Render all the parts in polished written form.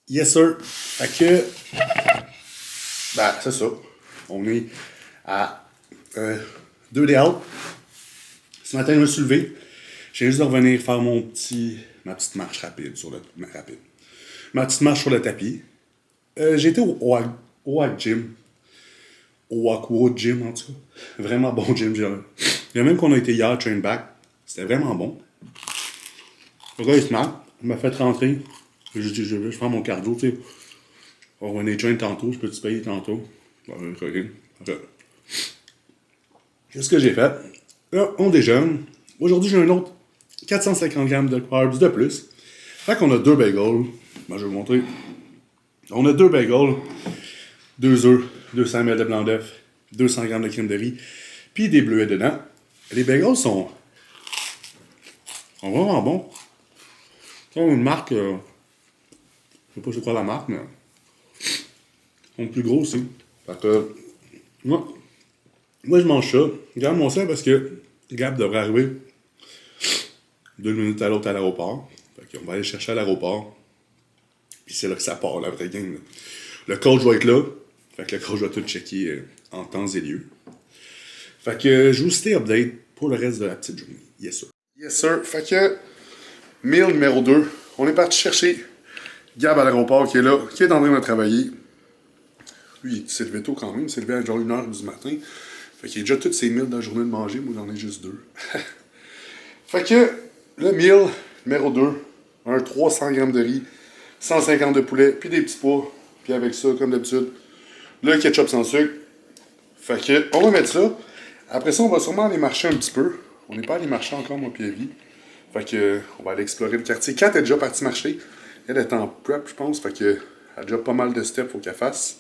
Yes, sir. Fait que, ben, c'est ça. On est à 2 day out. Ce matin, je me suis levé. J'ai juste de revenir faire ma petite marche rapide ma petite marche sur le tapis. J'ai été au Oak Gym. Au Oakwood Gym, en tout cas. Vraiment bon gym. Il y a même qu'on a été hier, train back. C'était vraiment bon. Le gars est smart. Il m'a fait rentrer. Je dis, je prends mon cardio, tu sais. On est train tantôt, je peux te payer tantôt. Qu'est-ce que j'ai fait? Là, on déjeune. Aujourd'hui, j'ai un autre 450 grammes de carbs de plus. Fait qu'on a 2 bagels. Ben, je vais vous montrer. On a 2 bagels, 2 œufs, 200 ml de blanc d'œuf, 200 grammes de crème de riz, puis des bleuets dedans. Les bagels sont vraiment bons. Ils ont une marque, je sais pas c'est quoi la marque, mais ils sont plus gros aussi. Fait que, moi je mange ça. Regarde mon sein parce que Gab devrait arriver 2 minutes à l'autre à l'aéroport. Fait qu'on va aller le chercher à l'aéroport. Puis c'est là que ça part, la vraie game. Le coach va être là. Fait que le coach va tout checker en temps et lieu. Fait que je vous stay update pour le reste de la petite journée. Yes, sir. Yes, sir. Fait que, meal numéro 2. On est parti chercher Gab à l'aéroport qui est là, qui est en train de travailler. Lui, il s'est levé tôt quand même. Il s'est levé à genre 1h du matin. Fait qu'il a déjà toutes ses meals de la journée de manger. Moi, j'en ai juste 2. Fait que, le meal numéro 2. Un 300 grammes de riz, 150 de poulet, puis des petits pois. Puis avec ça, comme d'habitude, le ketchup sans sucre. Fait que, on va mettre ça. Après ça, on va sûrement aller marcher un petit peu. On n'est pas allé marcher encore, moi, puis Evie. Fait que, on va aller explorer le quartier. Kat est déjà partie marcher. Elle est en prep, je pense. Fait que, elle a déjà pas mal de steps, faut qu'elle fasse.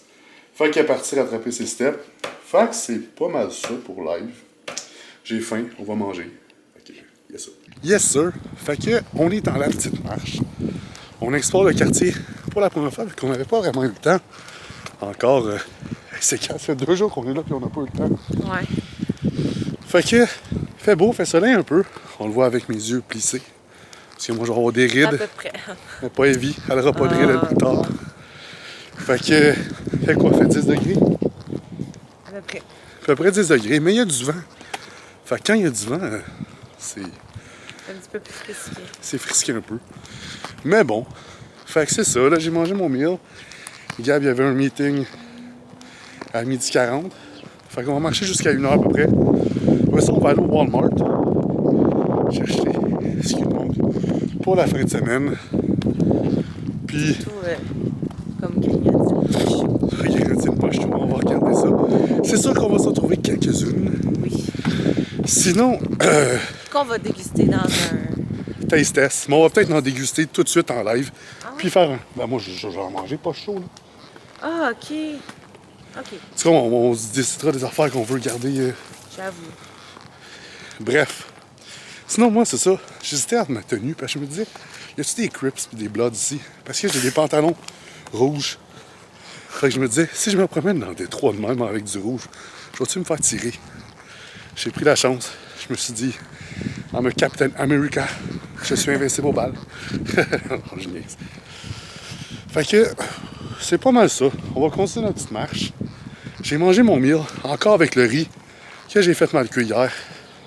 Fait qu'elle est partie rattraper ses steps. Fait que c'est pas mal ça pour live. J'ai faim, on va manger. Fait que, yes sir. Yes sir. Fait que, on est dans la petite marche. On explore le quartier pour la première fois, parce qu'on n'avait pas vraiment eu le temps. Encore, c'est quand? Ça fait 2 jours qu'on est là, puis on n'a pas eu le temps. Ouais. Fait que, fait beau, fait soleil un peu. On le voit avec mes yeux plissés. Parce que moi, je vais avoir des rides. À peu près. Mais pas Evie, elle aura pas de rides plus tard. Fait que, fait quoi? Fait 10 degrés? À peu près. À peu près 10 degrés, mais il y a du vent. Fait que quand il y a du vent, c'est Un petit peu plus frisqué. c'est frisqué un peu. Mais bon, fait que c'est ça. Là, j'ai mangé mon meal. Gab, il y avait un meeting à 12h40. Fait qu'on va marcher jusqu'à 1h à peu près. Après ça, on va aller au Walmart. Chercher ce qu'il manque pour la fin de semaine. Puis, Tout comme grignoter. regardez une poche, on va regarder ça. C'est sûr qu'on va s'en trouver quelques-unes. Oui. Sinon, Qu'on va déguster dans un... taste test. Mais on va peut-être en déguster tout de suite en live. Ah ouais? Puis faire un. Ben moi, je vais en manger pas chaud, là. Ah, OK. OK. Tu sais, on se décidera des affaires qu'on veut garder. J'avoue. Bref. Sinon, moi, c'est ça. J'hésitais entre ma tenue, parce que je me disais, y a-tu des Crips et des Bloods ici? Parce que j'ai des pantalons rouges. Fait que je me disais, si je me promène dans des trois de même avec du rouge, je vais-tu me faire tirer? J'ai pris la chance. Je me suis dit, I'm a Captain America. Je suis invincible aux balles. Non, je niaise. Fait que, c'est pas mal ça. On va continuer notre petite marche. J'ai mangé mon meal, encore avec le riz, que j'ai fait mal cuit hier.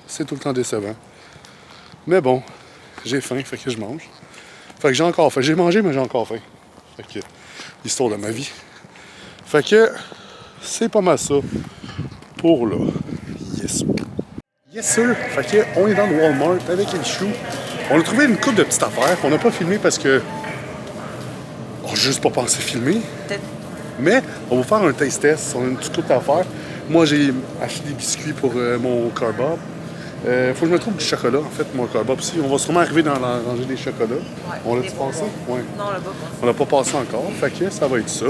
C'est tout le temps décevant. Mais bon, j'ai faim, fait que je mange. Fait que j'ai encore faim. J'ai mangé, mais j'ai encore faim. Fait que, l'histoire de ma vie. Fait que, c'est pas mal ça pour là. Yes. Yes, sir. Fait que, on est dans le Walmart avec Elchou. On a trouvé une couple de petites affaires. On n'a pas filmé parce que on n'a juste pas pensé filmer. Peut-être. Mais on va faire un taste test. On a une petite couple d'affaires. Moi, j'ai acheté des biscuits pour mon carbob. Faut que je me trouve du chocolat, en fait, mon carbob aussi. On va sûrement arriver dans la rangée des chocolats. Ouais, On l'a-tu des passé? bonbons. Ouais. Non, on l'a pas passé. On l'a pas passé encore. Fait que ça va être ça.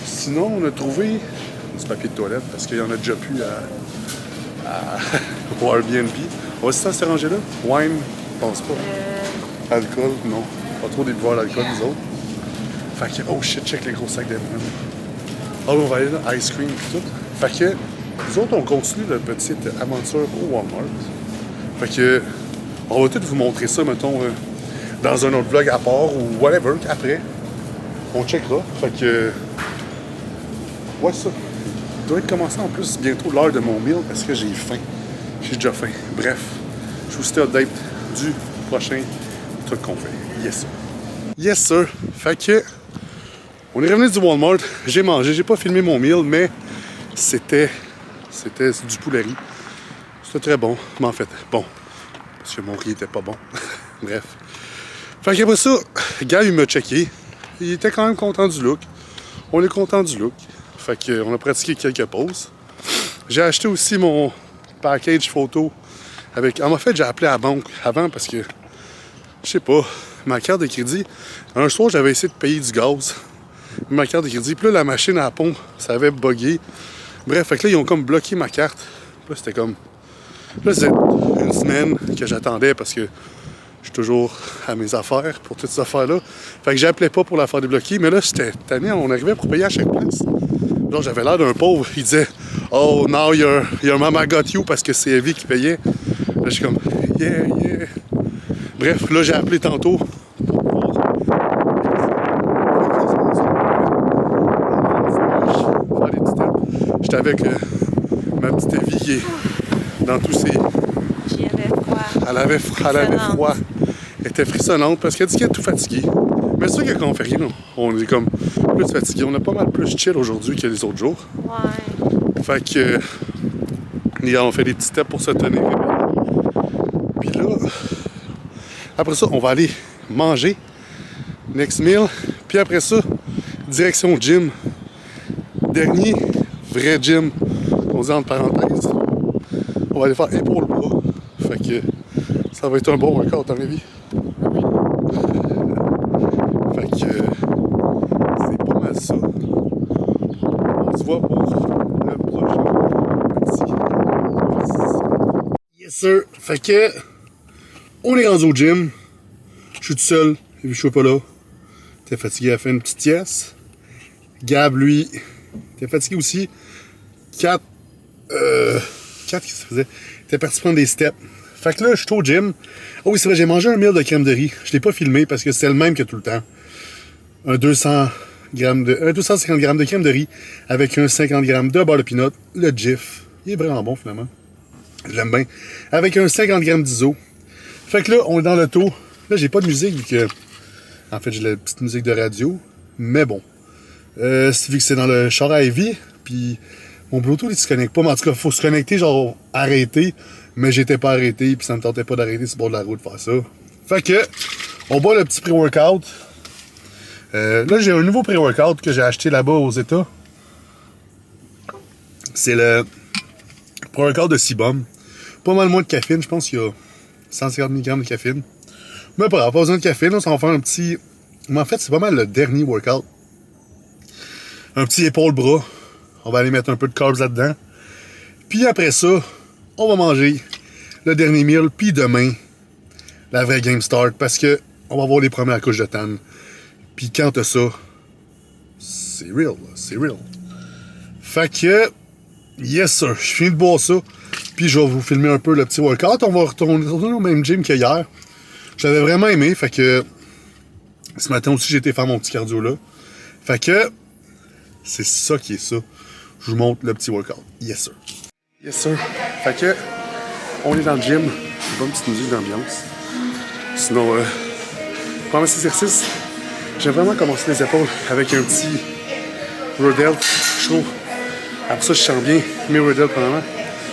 Sinon, on a trouvé du papier de toilette parce qu'il y en a déjà plus au Airbnb. On va essayer de se ranger là. Wine, je pense pas. Alcool, non. Pas trop des buveurs d'alcool, nous autres. Fait que, oh shit, check les gros sacs d'M&M. Ah oui, on va aller là, ice cream et tout. Fait que, nous autres, on continue notre petite aventure au Walmart. Fait que, on va tout vous montrer ça, mettons, dans un autre vlog à part ou whatever, après. On checkera. Fait que... Ouais, ça. Il doit être commencé en plus bientôt l'heure de mon meal parce que j'ai faim. J'ai déjà faim. Bref, je vous stay update du prochain truc qu'on fait. Yes, sir. Yes, sir. Fait que... On est revenu du Walmart. J'ai mangé. J'ai pas filmé mon meal, mais c'était du poulet riz. C'était très bon. Mais en fait, bon. Parce que mon riz était pas bon. Bref. Fait qu'après ça, le gars, il m'a checké. Il était quand même content du look. On est content du look. Fait qu'on a pratiqué quelques poses. J'ai acheté aussi mon package photo avec... En fait, j'ai appelé à la banque avant parce que, je sais pas, ma carte de crédit... Un soir, j'avais essayé de payer du gaz. Ma carte de crédit. Puis là, la machine à la pompe, ça avait bugué. Bref, fait que là, ils ont comme bloqué ma carte. Là, c'était comme... Là, c'était une semaine que j'attendais parce que je suis toujours à mes affaires pour toutes ces affaires-là. Fait que j'appelais pas pour la faire débloquer. Mais là, j'étais tanné, on arrivait pour payer à chaque place. Là, j'avais l'air d'un pauvre. Il disait « Oh, now your mama got you » parce que c'est Evie qui payait. Là, je suis comme « Yeah, yeah ». Bref, là, j'ai appelé tantôt pour pouvoir faire des petits steps. J'étais avec ma petite Evie qui est dans tous ses... J'y avais froid. Elle avait froid. Elle était frissonnante parce qu'elle dit qu'elle est tout fatiguée. Mais c'est sûr que quand on fait rien, on est comme plus fatigué. On a pas mal plus chill aujourd'hui que les autres jours. Ouais. Fait que... on fait des petits steps pour se tenir. Puis là... Après ça, on va aller manger. Next meal. Puis après ça, direction gym. Dernier vrai gym. On dit entre parenthèses. On va aller faire épaule-bras. Fait que ça va être un bon workout, à mon avis. Oui. Fait que c'est pas mal ça. On se voit pour le prochain petit. Yes sir. Fait que on est rendu au gym. Je suis tout seul. Et puis je suis pas là. T'es fatigué, à faire une petite sieste. Gab, lui, t'es fatigué aussi. 4, qu'est-ce que ça faisait? T'es parti prendre des steps. Fait que là, je suis au gym. Oh oui, c'est vrai, j'ai mangé un meal de crème de riz. Je l'ai pas filmé parce que c'est le même que tout le temps. Un 250 grammes de crème de riz avec un 50 grammes de beurre de pinot. Le Jif. Il est vraiment bon, finalement. Je l'aime bien. Avec un 50 grammes d'ISO. Fait que là, on est dans l'auto. Là, j'ai pas de musique vu que... En fait, j'ai la petite musique de radio. Mais bon. Vu que c'est dans le char à Evie, puis mon Bluetooth, il se connecte pas. Mais en tout cas, il faut se connecter, genre, arrêter. Mais j'étais pas arrêté, puis ça me tentait pas d'arrêter sur le bord de la route de faire ça. Fait que, on boit le petit pré-workout. Là, j'ai un nouveau pré-workout que j'ai acheté là-bas aux États. C'est le pré-workout de Cibum. Pas mal moins de caféine, je pense qu'il y a 150 mg de caféine. Mais pas besoin de caféine, là, ça va faire un petit... Mais en fait, c'est pas mal le dernier workout. Un petit épaule-bras. On va aller mettre un peu de carbs là-dedans. Puis après ça, on va manger le dernier meal. Puis demain, la vraie game start. Parce que on va avoir les premières couches de tan. Puis quand t'as ça, c'est real, là. C'est real. Fait que, yes sir, je finis de boire ça. Puis je vais vous filmer un peu le petit workout. On va retourner au même gym qu'hier. J'avais vraiment aimé. Fait que, ce matin aussi, j'ai été faire mon petit cardio là. Fait que, c'est ça qui est ça. Je vous montre le petit workout. Yes sir. Yes sir. Fait que, on est dans le gym. Une bonne petite musique d'ambiance. Sinon, pendant cet exercice, j'ai vraiment commencé les épaules avec un petit row delt. Je trouve. Après ça, je sens bien mes row delt pendant.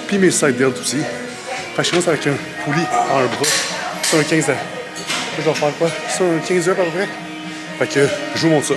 Puis mes side delt aussi. Fait que je commence avec un poulie en un bras. C'est un 15 heures. Je vais faire quoi? C'est un 15 heures à peu près. Fait que, je vous montre ça.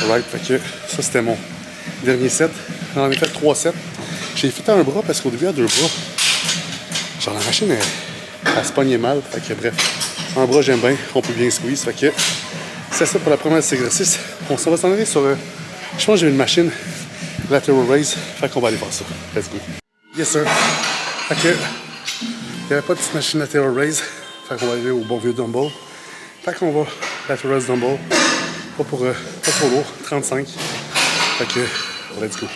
Alright, fait que ça c'était mon dernier set. J'en ai fait 3 sets. J'ai fait un bras parce qu'au début, à 2 bras, j'en machine, elle se pognait mal. Fait que bref, en bras, j'aime bien. On peut bien squeeze. Fait que c'est ça pour la première de cet exercice. On s'en va s'en aller sur... je pense que j'ai une machine lateral raise. Fait qu'on va aller voir ça. Let's go. Yes, sir. Fait que... il n'y avait pas de petite machine lateral raise. Fait qu'on va aller au bon vieux dumbbell. Fait qu'on va lateral raise dumbbell. Pas trop lourd. 35. Fait que... let's go.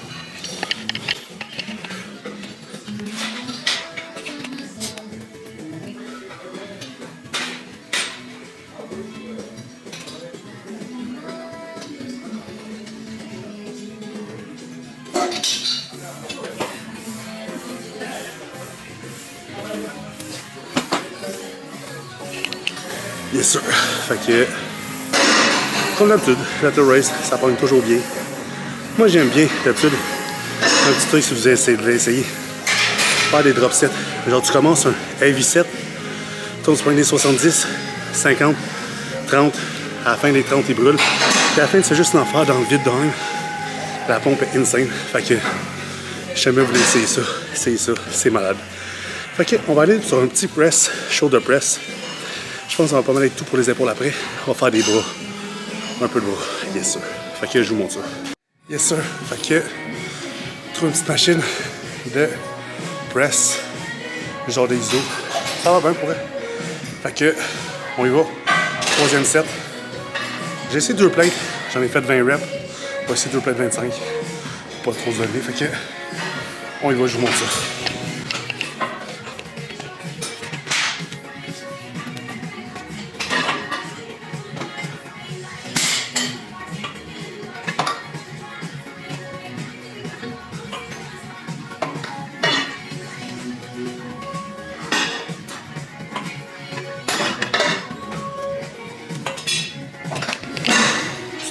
Yes sir. Fait que, comme d'habitude, lateral raise, ça pogne toujours bien. Moi j'aime bien d'habitude. Un petit truc si vous essayez de l'essayer. Faire des drop sets. Genre tu commences un heavy set, tu pognes des 70, 50, 30. À la fin des 30, il brûle. Puis à la fin, c'est juste l'en faire dans le vide de même. La pompe est insane. Fait que, jamais vous voulez essayer ça. Essayez ça, c'est malade. Fait que, on va aller sur un petit press, shoulder press. Je pense qu'on va pas mal être tout pour les épaules après. On va faire des bras. Un peu de bras. Yes sir. Fait que je vous montre ça. Yes sir. Fait que trouve une petite machine de press. Genre des isos. Ça va bien pour elle. Fait que on y va. Troisième set. J'ai essayé 2 plates. J'en ai fait 20 reps. On va essayer 2 plates 25. Pas trop élevé. Fait que on y va, je vous montre ça.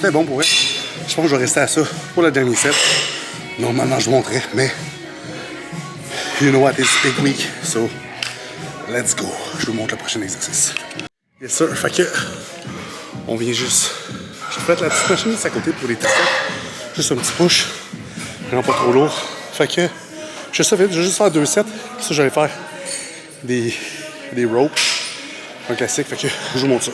C'était bon pour elle. Je pense que je vais rester à ça pour le dernier set. Normalement, je vous montrerai, mais you know what, it's big week, so let's go. Je vous montre le prochain exercice. Yes sir, fait que on vient juste... J'ai fait la petite machine juste à côté pour les triceps. Juste un petit push, vraiment pas trop lourd. Fait que je sais vite, je vais juste faire 2 sets. Puis ça, je vais faire des ropes, un classique. Fait que je vous montre ça.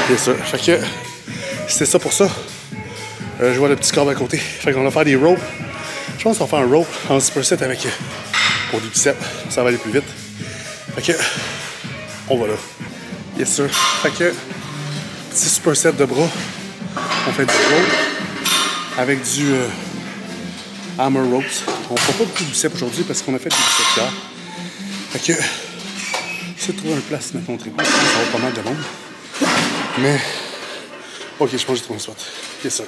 Bien sûr. Fait que c'était ça pour ça. Je vois le petit corps à côté. Fait qu'on va faire des ropes. Je pense qu'on va faire un rope en superset avec pour du biceps. Ça va aller plus vite. Fait que on va là. Yes sir. Fait que petit superset de bras. On fait du rope avec du hammer ropes. On fera pas beaucoup de biceps aujourd'hui parce qu'on a fait du biceps hier. Fait que j'essaie de trouver une place mettre mon tripod. Ça va pas mal de monde. Mais, ok, je pense que j'ai trouvé un spot. Yes, sir.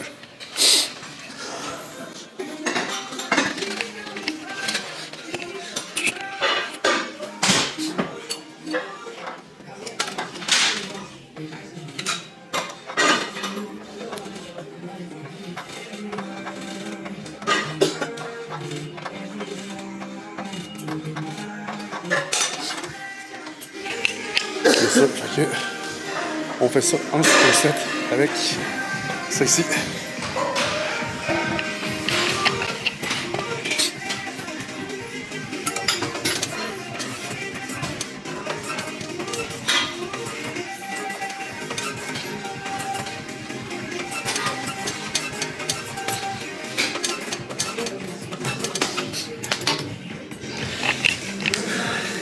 Yes, sir. Fait que on fait ça en superset avec ça ici.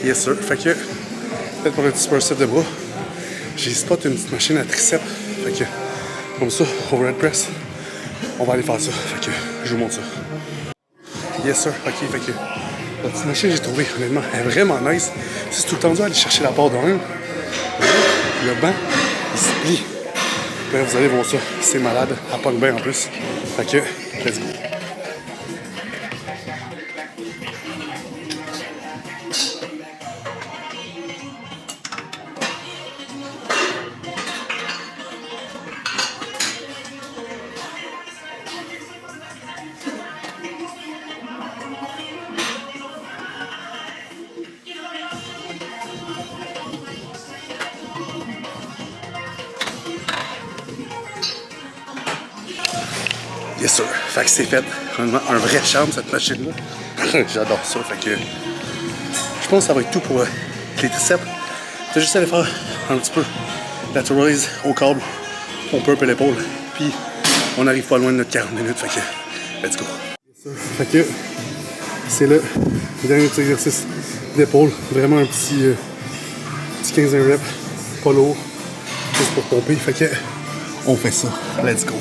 Yes sir. Fait que peut-être pour le petit superset de bras. J'ai spot une petite machine à triceps. Fait que, comme ça, overhead press, on va aller faire ça. Fait que, je vous montre ça. Yes, sir. Ok, fait que, la petite machine que j'ai trouvée, honnêtement, elle est vraiment nice. C'est tout le temps dur d'aller chercher la barre de 1. Le banc, il se plie. Là, vous allez voir ça. C'est malade. Elle pogne bien en plus. Fait que, let's go. Yes sir. Fait que c'est fait. Honnêtement, un vrai charme cette machine-là. J'adore ça. Fait que je pense que ça va être tout pour les triceps. T'as juste à aller faire un petit peu lateralize au câble, pompe un peu l'épaule. Puis on arrive pas loin de notre 40 minutes. Fait que let's go. Fait que c'est le dernier petit exercice d'épaule. Vraiment un petit 15 reps. Pas lourd. Juste pour pomper. Fait que on fait ça. Let's go.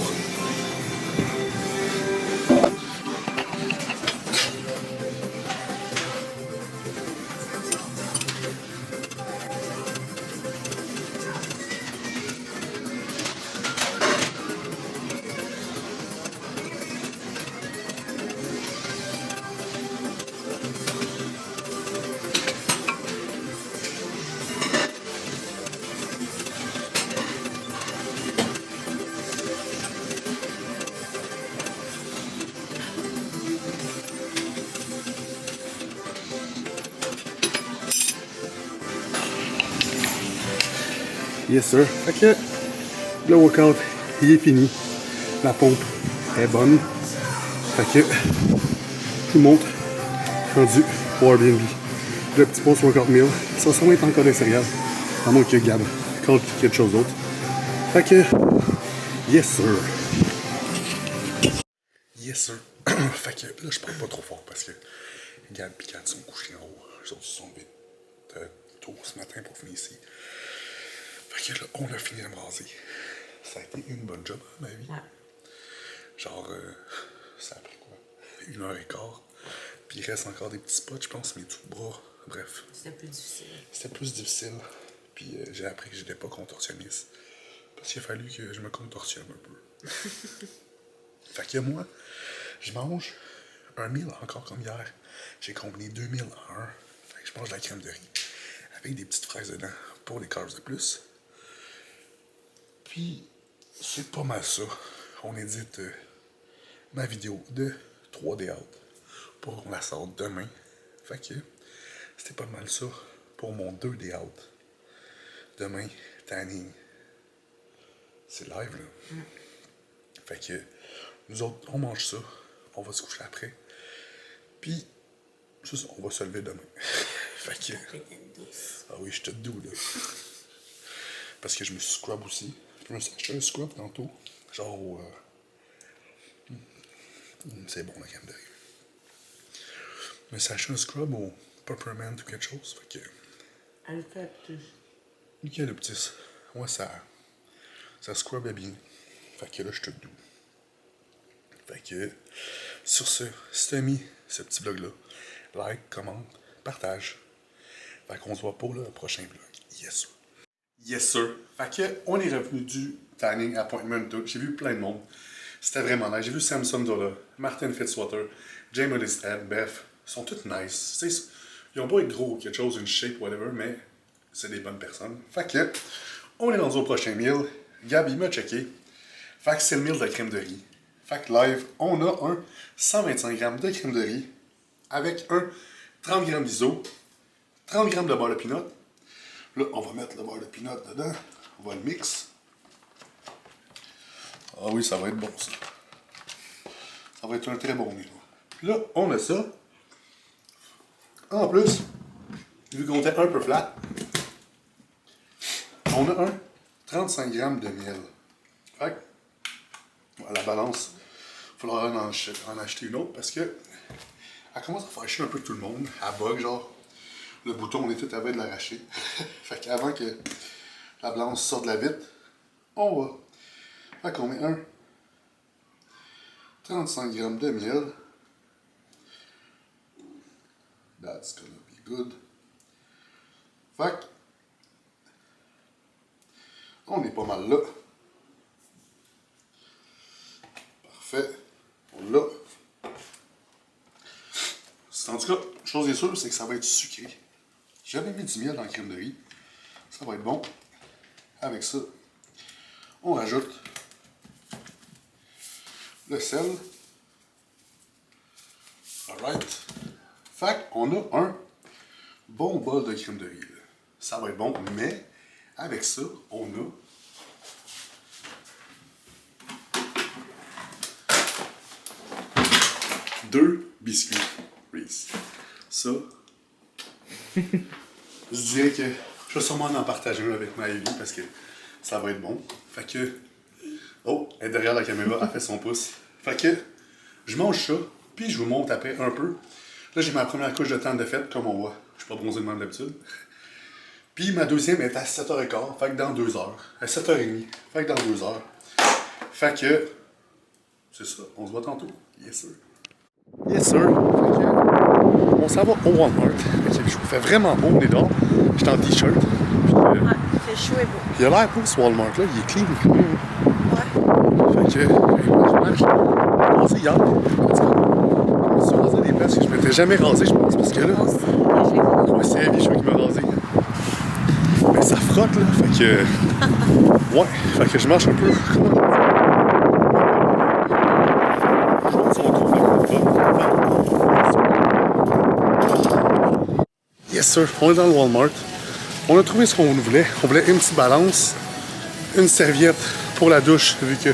Yes sir. Fait que le workout, il est fini. La pompe est bonne. Fait que je vous montre rendu au Airbnb. Le petit post-workout meal. Ça va sûrement être encore des céréales. À moins que Gab call quelque chose d'autre. Fait que yes sir. Yes sir. Fait que là je parle pas trop fort parce que Gab et Kat sont couchés en haut. Les autres se sont levés tôt ce matin pour finir ici. Fait que là, on a fini de me raser. Ça a été une bonne job, à ma vie. Ouais. Genre, ça a pris quoi? 1h15. Puis il reste encore des petits spots, je pense, mes tout bras. Bref. C'était plus difficile. C'était plus difficile. Puis j'ai appris que j'étais pas contorsionniste. Parce qu'il a fallu que je me contorsionne un peu. Fait que moi, je mange un meal encore comme hier. J'ai combiné 2 meals en un. Fait que je mange de la crème de riz avec des petites fraises dedans pour les carbs de plus. Puis, c'est pas mal ça. On édite ma vidéo de 3D out pour qu'on la sorte demain. Fait que c'était pas mal ça pour mon 2D out. Demain, tanning. C'est live, là. Fait que nous autres, on mange ça. On va se coucher après. Puis, c'est ça, on va se lever demain. Fait que... Ah oui, je te doux, là. Parce que je me suis scrub aussi. Je me suis acheté un scrub tantôt. Genre, c'est bon la crème de riz. Je me suis acheté un scrub au Peppermint ou quelque chose. Fait que. Eucalyptus. Eucalyptus. Ouais, ça scrubait bien. Fait que là, je te doux. Fait que, sur ce, si t'as aimé ce petit vlog-là, like, commente, partage. Fait qu'on se voit pour le prochain vlog. Yes, sir. Yes, sir. Fait que, on est revenu du tanning appointment. J'ai vu plein de monde. C'était vraiment nice. J'ai vu Samson Dola, Martin Fitzwater, James Olistad, Beth. Ils sont tous nice. T'sais, ils ont pas être gros ou quelque chose, une shape, whatever, mais c'est des bonnes personnes. Fait que, on est rendu au prochain meal. Gabi m'a checké. Fait que c'est le meal de crème de riz. Fait que live, on a un 125 g de crème de riz avec un 30 g d'iso, 30 g de beurre de peanut. Là, on va mettre le beurre de peanut dedans. On va le mix. Ah oui, ça va être bon, ça. Ça va être un très bon meal. Puis là, on a ça. En plus, vu qu'on était un peu flat, on a un 35 g de miel. Fait que, à la balance, il faudra en acheter une autre parce que elle commence à faire chier un peu tout le monde. Elle bug, genre. Le bouton, on est tout à veille de l'arracher. Fait qu'avant que la balance sorte de la vitre, on va. Fait qu'on met un 35 g de miel. That's gonna be good. Fait que, on est pas mal là. Parfait. On l'a. En tout cas, chose est sûre, c'est que ça va être sucré. J'avais mis du miel dans la crème de riz. Ça va être bon. Avec ça, on rajoute le sel. Alright. Fait qu'on a un bon bol de crème de riz. Là. Ça va être bon, mais avec ça, on a 2 biscuits Reese. Ça, je dirais que je vais sûrement en partager un avec Maëlie parce que ça va être bon. Fait que, oh, elle est derrière la caméra, elle fait son pouce. Fait que, je mange ça, puis je vous montre après un peu. Là, j'ai ma première couche de temps de fête, comme on voit. Je suis pas bronzé de même d'habitude. Puis ma deuxième est à 7h15, fait que dans 2 heures. À 7h30, fait que dans 2 heures. Fait que, c'est ça, on se voit tantôt. Yes sir. Yes sir. Fait que, on s'en va au Walmart. Il fait vraiment beau, on est dehors. J'étais en t-shirt. Ouais, il fait chaud et beau. Il a l'air beau ce Walmart là, il est clean quand même. Ouais. Fait que, je me rasé hier. Je me suis rasé des places que je m'étais jamais rasé, je pense, parce que là, ouais, c'est Vichou qui m'a rasé. Mais ça frotte là, fait que. Ouais, fait que je marche un peu. Je vois si on trouve le Yes sir, on est dans le Walmart. On a trouvé ce qu'on voulait. On voulait une petite balance, une serviette pour la douche, vu que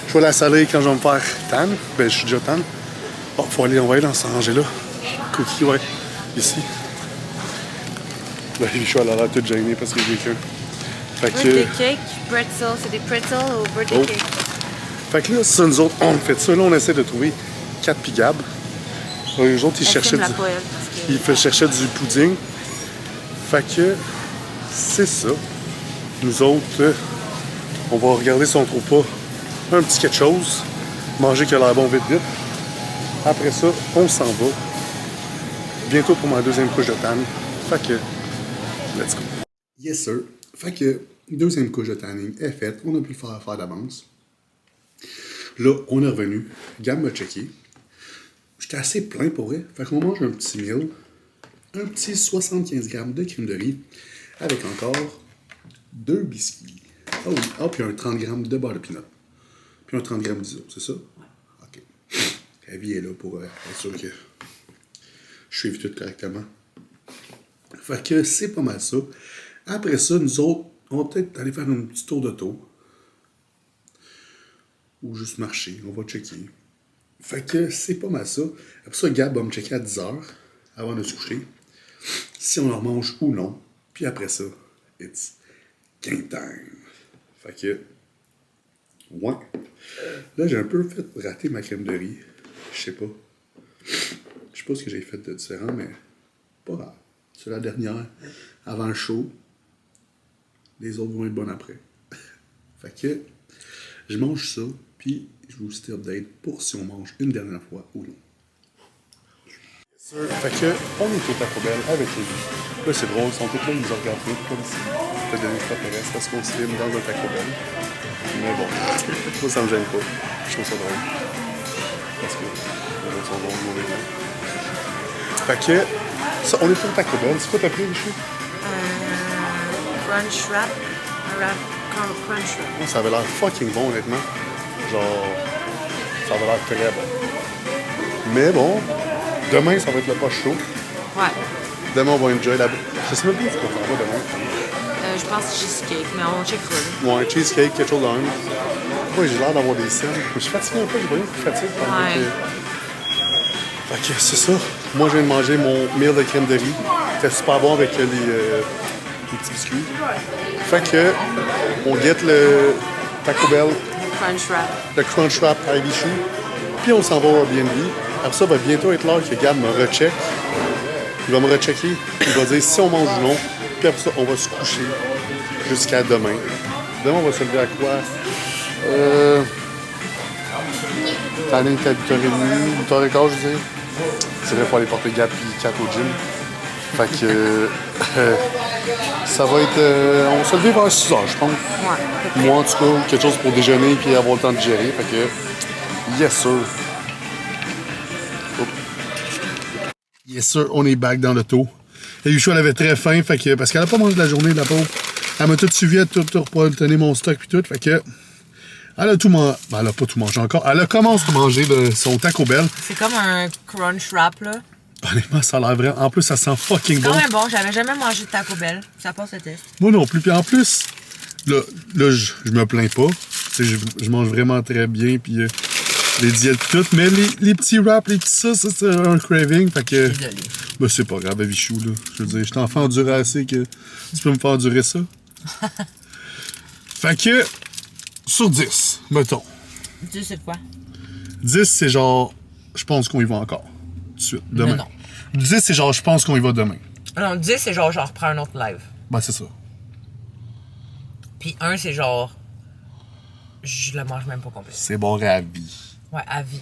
je vais à la salerie quand je vais me faire tan. Ben, je suis déjà tan. Bon, on va aller dans ce rangée-là. Cookie, ouais, ici. Là, je suis à l'air toute gênée parce qu'il y a quelqu'un. Fait que... Birthday cake, pretzel, c'est des pretzels ou birthday Oh. cake? Fait que là, ça, nous autres, on fait ça. Là, on essaie de trouver 4 puis Gab. Les autres, ils cherchaient du... Ils cherchaient du pudding. Fait que, c'est ça. Nous autres, on va regarder si on trouve pas un petit quelque chose. Manger qui a l'air bon vite vite. Après ça, on s'en va. Bientôt pour ma deuxième couche de tan. Fait que, let's go. Yes sir. Fait que, deuxième couche de tanning est faite. On a pu le faire d'avance. Là, on est revenu. Gab m'a checké. J'étais assez plein pour vrai. Fait qu'on mange un petit meal. Un petit 75 grammes de crème de riz. Avec encore 2 biscuits. Ah oui. Ah, puis un 30 grammes de beurre de pinot. Puis un 30 grammes d'ISO, c'est ça? OK. La vie est là pour être sûr que je suive tout correctement. Fait que c'est pas mal ça. Après ça, nous autres, on va peut-être aller faire un petit tour d'auto. Ou juste marcher. On va checker. Fait que c'est pas mal ça. Après ça, Gab va me checker à 10h avant de se coucher. Si on en mange ou non. Puis après ça, it's game time. Fait que, ouais. Là, j'ai un peu fait rater ma crème de riz. Je sais pas. Je sais pas ce que j'ai fait de différent, mais pas grave. C'est la dernière, avant le show. Les autres vont être bonnes après. Fait que, je mange ça, puis je vous stay update pour si on mange une dernière fois ou non. Fait que, on est au Taco Bell avec les vies. Là, c'est drôle, ils sont tous là, ils nous ont regardé comme si c'était des extraterrestres parce qu'on se filme dans un Taco Bell. Mais bon, moi, ça me gêne pas. Je trouve ça drôle. Parce que les autres sont drôles, mauvais goût. Fait que, ça, on est au Taco Bell. C'est quoi t'as pris, Michou? Crunch wrap. Un wrap crunch wrap. Oh, ça avait l'air fucking bon, honnêtement. Genre, ça avait l'air très bon. Mais bon, demain, ça va être le pas chaud. Ouais. Demain, on va enjoy la... Je sais même pas ce qu'on s'en va demain. Je pense cheesecake, mais on checkera. Ouais, cheesecake, quelque chose de même. Moi, j'ai l'air d'avoir des scènes. Je suis fatigué un peu, j'ai pas eu plus fatigué. Ouais. Fait que c'est ça. Moi, je viens de manger mon meal de crème de riz. C'était super bon avec les petits biscuits. Fait que, on guette le Taco Bell, Crunch wrap. le Crunch Wrap à Vichou. Puis on s'en va au Airbnb. Après ça, va bientôt être l'heure que Gab me recheck. Il va me rechecker. Il va dire si on mange ou non. Puis après ça, on va se coucher jusqu'à demain. Demain, on va se lever à quoi? Tanning à 8h30, 8h15, je veux dire. C'est vrai, il faut aller porter Gab et Kat au gym. Fait que ça va être... on va se lever vers 6h, je pense. Ouais. Moi, en tout cas, quelque chose pour déjeuner puis avoir le temps de gérer. Fait que, yes sir. Oh. Yes sir, on est back dans l'auto. Et Yushua, elle avait très faim, fait que, parce qu'elle a pas mangé de la journée, la pauvre. Elle m'a tout suivi, elle a tout tenir mon stock puis tout. Fait que, elle a tout mangé. Ben, elle a pas tout mangé encore. Elle a commencé à manger de son Taco Bell. C'est comme un crunch wrap, là. Honnêtement, ça a l'air vraiment. En plus, ça sent fucking bon. C'est quand même bon, j'avais jamais mangé de Taco Bell. Ça passe le test. Moi non plus. Puis en plus, là je me plains pas. Je mange vraiment très bien. Puis les diètes toutes. Mais les petits wraps, les petits ça c'est un craving. Fait que. Désolé. Ben, c'est pas grave, Vichou, là. Je veux dire, je t'en fais endurer assez que tu peux me faire endurer ça. Fait que, sur 10, mettons. 10, c'est quoi? 10, c'est genre, je pense qu'on y va encore. Tout de suite, demain. Mais non. 10, c'est genre, je pense qu'on y va demain. Non, 10, c'est genre, j'en reprends un autre live. Ben, c'est ça. Puis 1, c'est genre, je le mange même pas complet. C'est bon à vie. Ouais, à vie.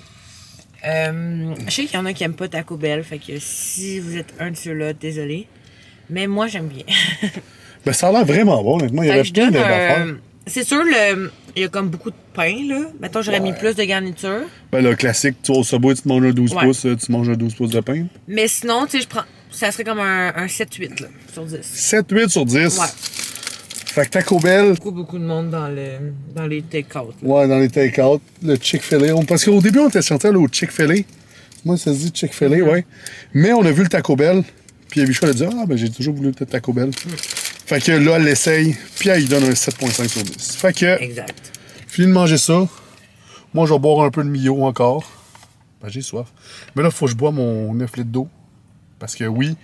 Je sais qu'il y en a qui aiment pas Taco Bell, fait que si vous êtes un de ceux-là, désolé. Mais moi, j'aime bien. Ben, ça a l'air vraiment bon, honnêtement. Il y Fait avait que je plein donne d'affaires. c'est sûr, il y a comme beaucoup de pain, là. Mettons, j'aurais mis plus de garniture. Ben, le classique, tu vas au Subway, tu te manges un 12 Ouais. pouces, tu manges un 12 pouces de pain. Mais sinon, tu sais, je prends. Ça serait comme un 7-8, là, sur 10. 7-8 sur 10. Ouais. Fait que Taco Bell, Beaucoup de monde dans les take-out. là. ouais, dans les take-out, le Chick-fil-A. Parce qu'au début, on était sortis au Chick-fil-A. Moi, ça se dit Chick-fil-A, ouais. Mais on a vu le Taco Bell, puis Avichou a dit « Ah, ben j'ai toujours voulu le Taco Bell. Fait que là, elle l'essaye, puis elle lui donne un 7.5 sur 10. Fait que, Exact. fini de manger ça. Moi, je vais boire un peu de Mio encore. Ben, j'ai soif. Mais là, il faut que je bois mon 9 litres d'eau. Parce que oui,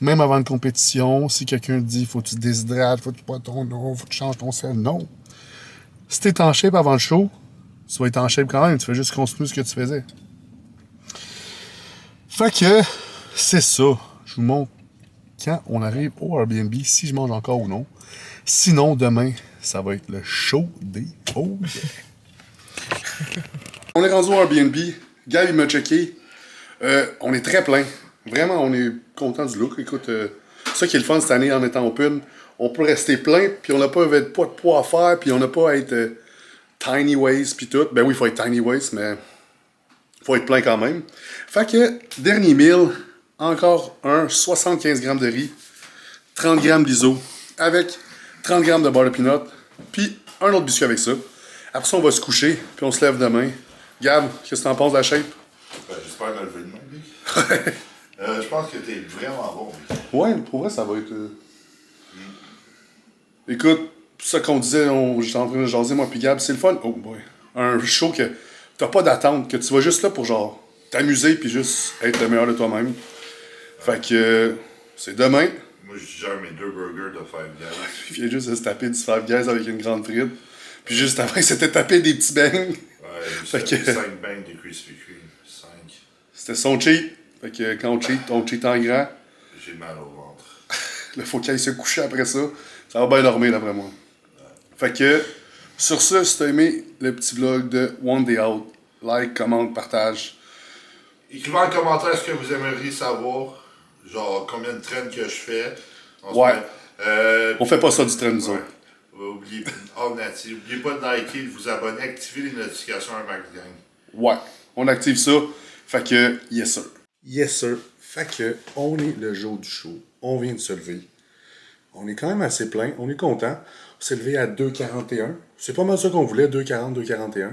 même avant une compétition, si quelqu'un te dit faut que tu te déshydrates, faut que tu bois ton eau, faut que tu changes ton sel, non. Si t'es en shape avant le show, tu vas être en shape quand même, tu fais juste continuer ce que tu faisais. Fait que, c'est ça. Je vous montre quand on arrive au Airbnb, si je mange encore ou non. Sinon, demain, ça va être le show des oh yeah. On est rendu au Airbnb. Gab, il m'a checké. On est très plein. Vraiment, on est content du look. Écoute, ça qui est le fun cette année en étant open, on peut rester plein, puis on n'a pas de poids à faire, puis on n'a pas à être tiny waist, puis tout. Ben oui, il faut être tiny waist, mais il faut être plein quand même. Fait que, dernier meal, encore un 75 grammes de riz, 30 grammes d'ISO, avec 30 grammes de beurre de peanut, puis un autre biscuit avec ça. Après ça, on va se coucher, puis on se lève demain. Gab, qu'est-ce que t'en penses de la shape? Ben, j'espère me lever demain, Vic. Je pense que t'es vraiment bon, Vic. Ouais, pour vrai, ça va être... Écoute, ça qu'on disait, j'étais en train de jaser, moi puis Gab, c'est le fun. Oh boy. Un show que t'as pas d'attente, que tu vas juste là pour genre t'amuser puis juste être le meilleur de toi-même. Fait que c'est demain. Moi, je gère mes 2 burgers de Five Guys. Il vient juste de se taper du Five Guys avec une grande frite. Puis juste après, il s'était tapé des petits bangs. Ouais, Fait j'ai que- 5 bangs de Krispy Kreme. 5. C'était son cheat. Fait que quand on cheat en grand, J'ai mal au ventre. il faut qu'il aille se coucher après ça. Ça va bien dormir d'après moi. Fait que, sur ça, si t'as aimé le petit vlog de One Day Out, like, commente, partage. Écrivez en commentaire ce que vous aimeriez savoir. Genre, combien de traînes que je fais. En ce Ouais. moment. On fait pas ça du train, nous Ouais. autres. Oubliez, oubliez pas de liker, de vous abonner, activer les notifications à Max Gang. Ouais, on active ça. Fait que, yes sir. Yes sir. Fait que, on est le jour du show. On vient de se lever. On est quand même assez plein. On est content. On s'est levé à 2,41. C'est pas mal ça qu'on voulait, 2,40, 2,41.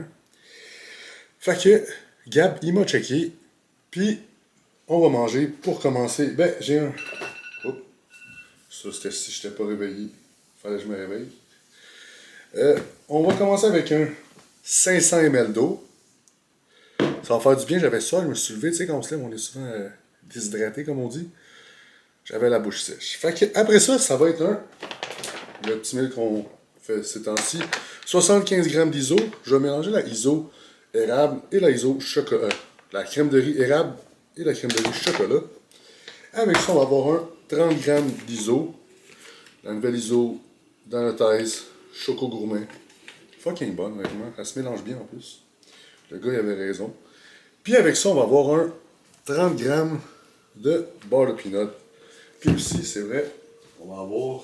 Fait que, Gab, il m'a checké. Puis, on va manger pour commencer. Ben, j'ai un... Oh. Ça, c'était si je t'ai pas réveillé. Fallait que je me réveille. On va commencer avec un 500 ml d'eau. Ça va faire du bien, j'avais ça, je me suis levé, tu sais, quand on se lève, on est souvent déshydraté, comme on dit. J'avais la bouche sèche. Fait que, après ça, ça va être le petit meal qu'on fait ces temps-ci. 75 grammes d'ISO. Je vais mélanger la ISO érable et la ISO chocolat. La crème de riz érable et la crème de riz chocolat. Avec ça, on va avoir un 30 grammes d'ISO. La nouvelle ISO dans la thèse, choco gourmet. Fucking bonne, honnêtement. Elle se mélange bien en plus. Le gars, il avait raison. Puis avec ça, on va avoir un 30 grammes de beurre de peanut. Puis aussi, c'est vrai, on va avoir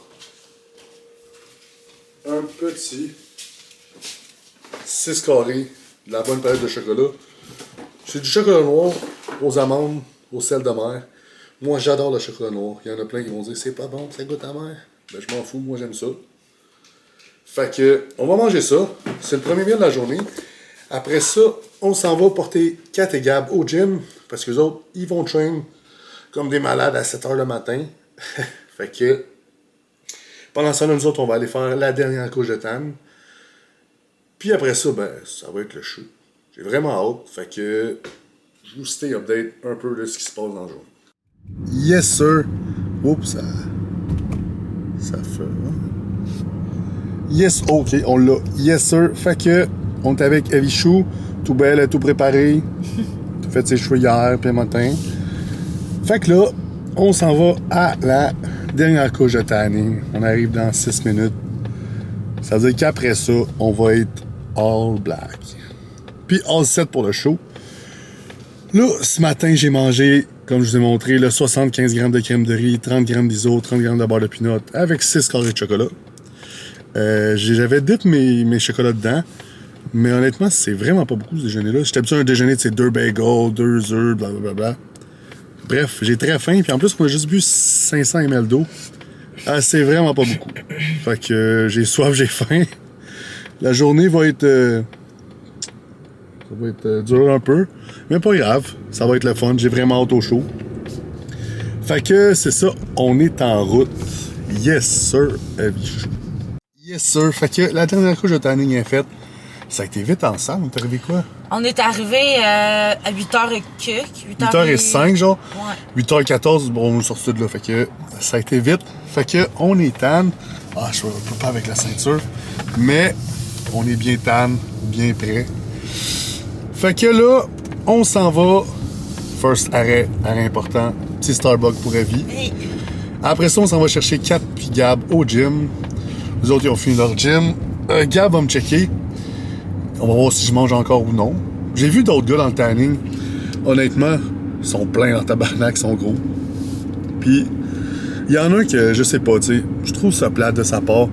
un petit 6 carrés de la bonne palette de chocolat. C'est du chocolat noir aux amandes, au sel de mer. Moi, j'adore le chocolat noir. Il y en a plein qui vont dire c'est pas bon, ça goûte à mer. Ben, je m'en fous, moi, j'aime ça. Fait que, on va manger ça. C'est le premier meal de la journée. Après ça, on s'en va porter Kat et Gab au gym. Parce que les autres, ils vont train comme des malades à 7 h le matin. Fait que, pendant ça, nous autres, on va aller faire la dernière couche de tan. Puis après ça, ben, ça va être le show. J'ai vraiment hâte. Fait que je vous stay update un peu de ce qui se passe dans le jour. Yes, sir. Oups, ça fait. Yes, ok, on l'a. Yes, sir. Fait que, on est avec Evichou. Tout belle, tout préparé. Tout fait ses cheveux hier, puis le matin. Fait que là, on s'en va à la dernière couche de tanning. On arrive dans 6 minutes. Ça veut dire qu'après ça, on va être all black. Puis all set pour le show. Là, ce matin, j'ai mangé, comme je vous ai montré, là, 75 grammes de crème de riz, 30 grammes d'iso, 30 grammes de beurre de pinot avec 6 carrés de chocolat. J'avais dip mes chocolats dedans. Mais honnêtement, c'est vraiment pas beaucoup ce déjeuner-là. J'étais habitué à un déjeuner de 2 bagels, 2 œufs, blablabla. Bref, j'ai très faim. Puis en plus, on a juste bu 500 ml d'eau. C'est vraiment pas beaucoup. Fait que j'ai soif, j'ai faim. La journée va être... ça va être dur un peu. Mais pas grave. Ça va être le fun. J'ai vraiment hâte au show. Fait que c'est ça. On est en route. Yes, sir, Avichou. Yes, sir. Fait que la dernière couche de tanning est faite. Ça a été vite en salle. On est arrivé quoi? On est arrivé à 8h et quelques. 8h05, genre. Ouais. 8h14, bon, on est sorti de là. Fait que ça a été vite. Fait que on est tan. Ah, je peux pas avec la ceinture. Mais on est bien tan, bien prêt. Fait que là, on s'en va. First arrêt important. Petit Starbucks pour Evie. Hey. Après ça, on s'en va chercher Kat puis Gab au gym. Les autres, ils ont fini leur gym. Gab va me checker. On va voir si je mange encore ou non. J'ai vu d'autres gars dans le tanning. Honnêtement, ils sont pleins en tabarnak, ils sont gros. Puis, il y en a un que, je sais pas, tu sais, je trouve ça plate de sa part.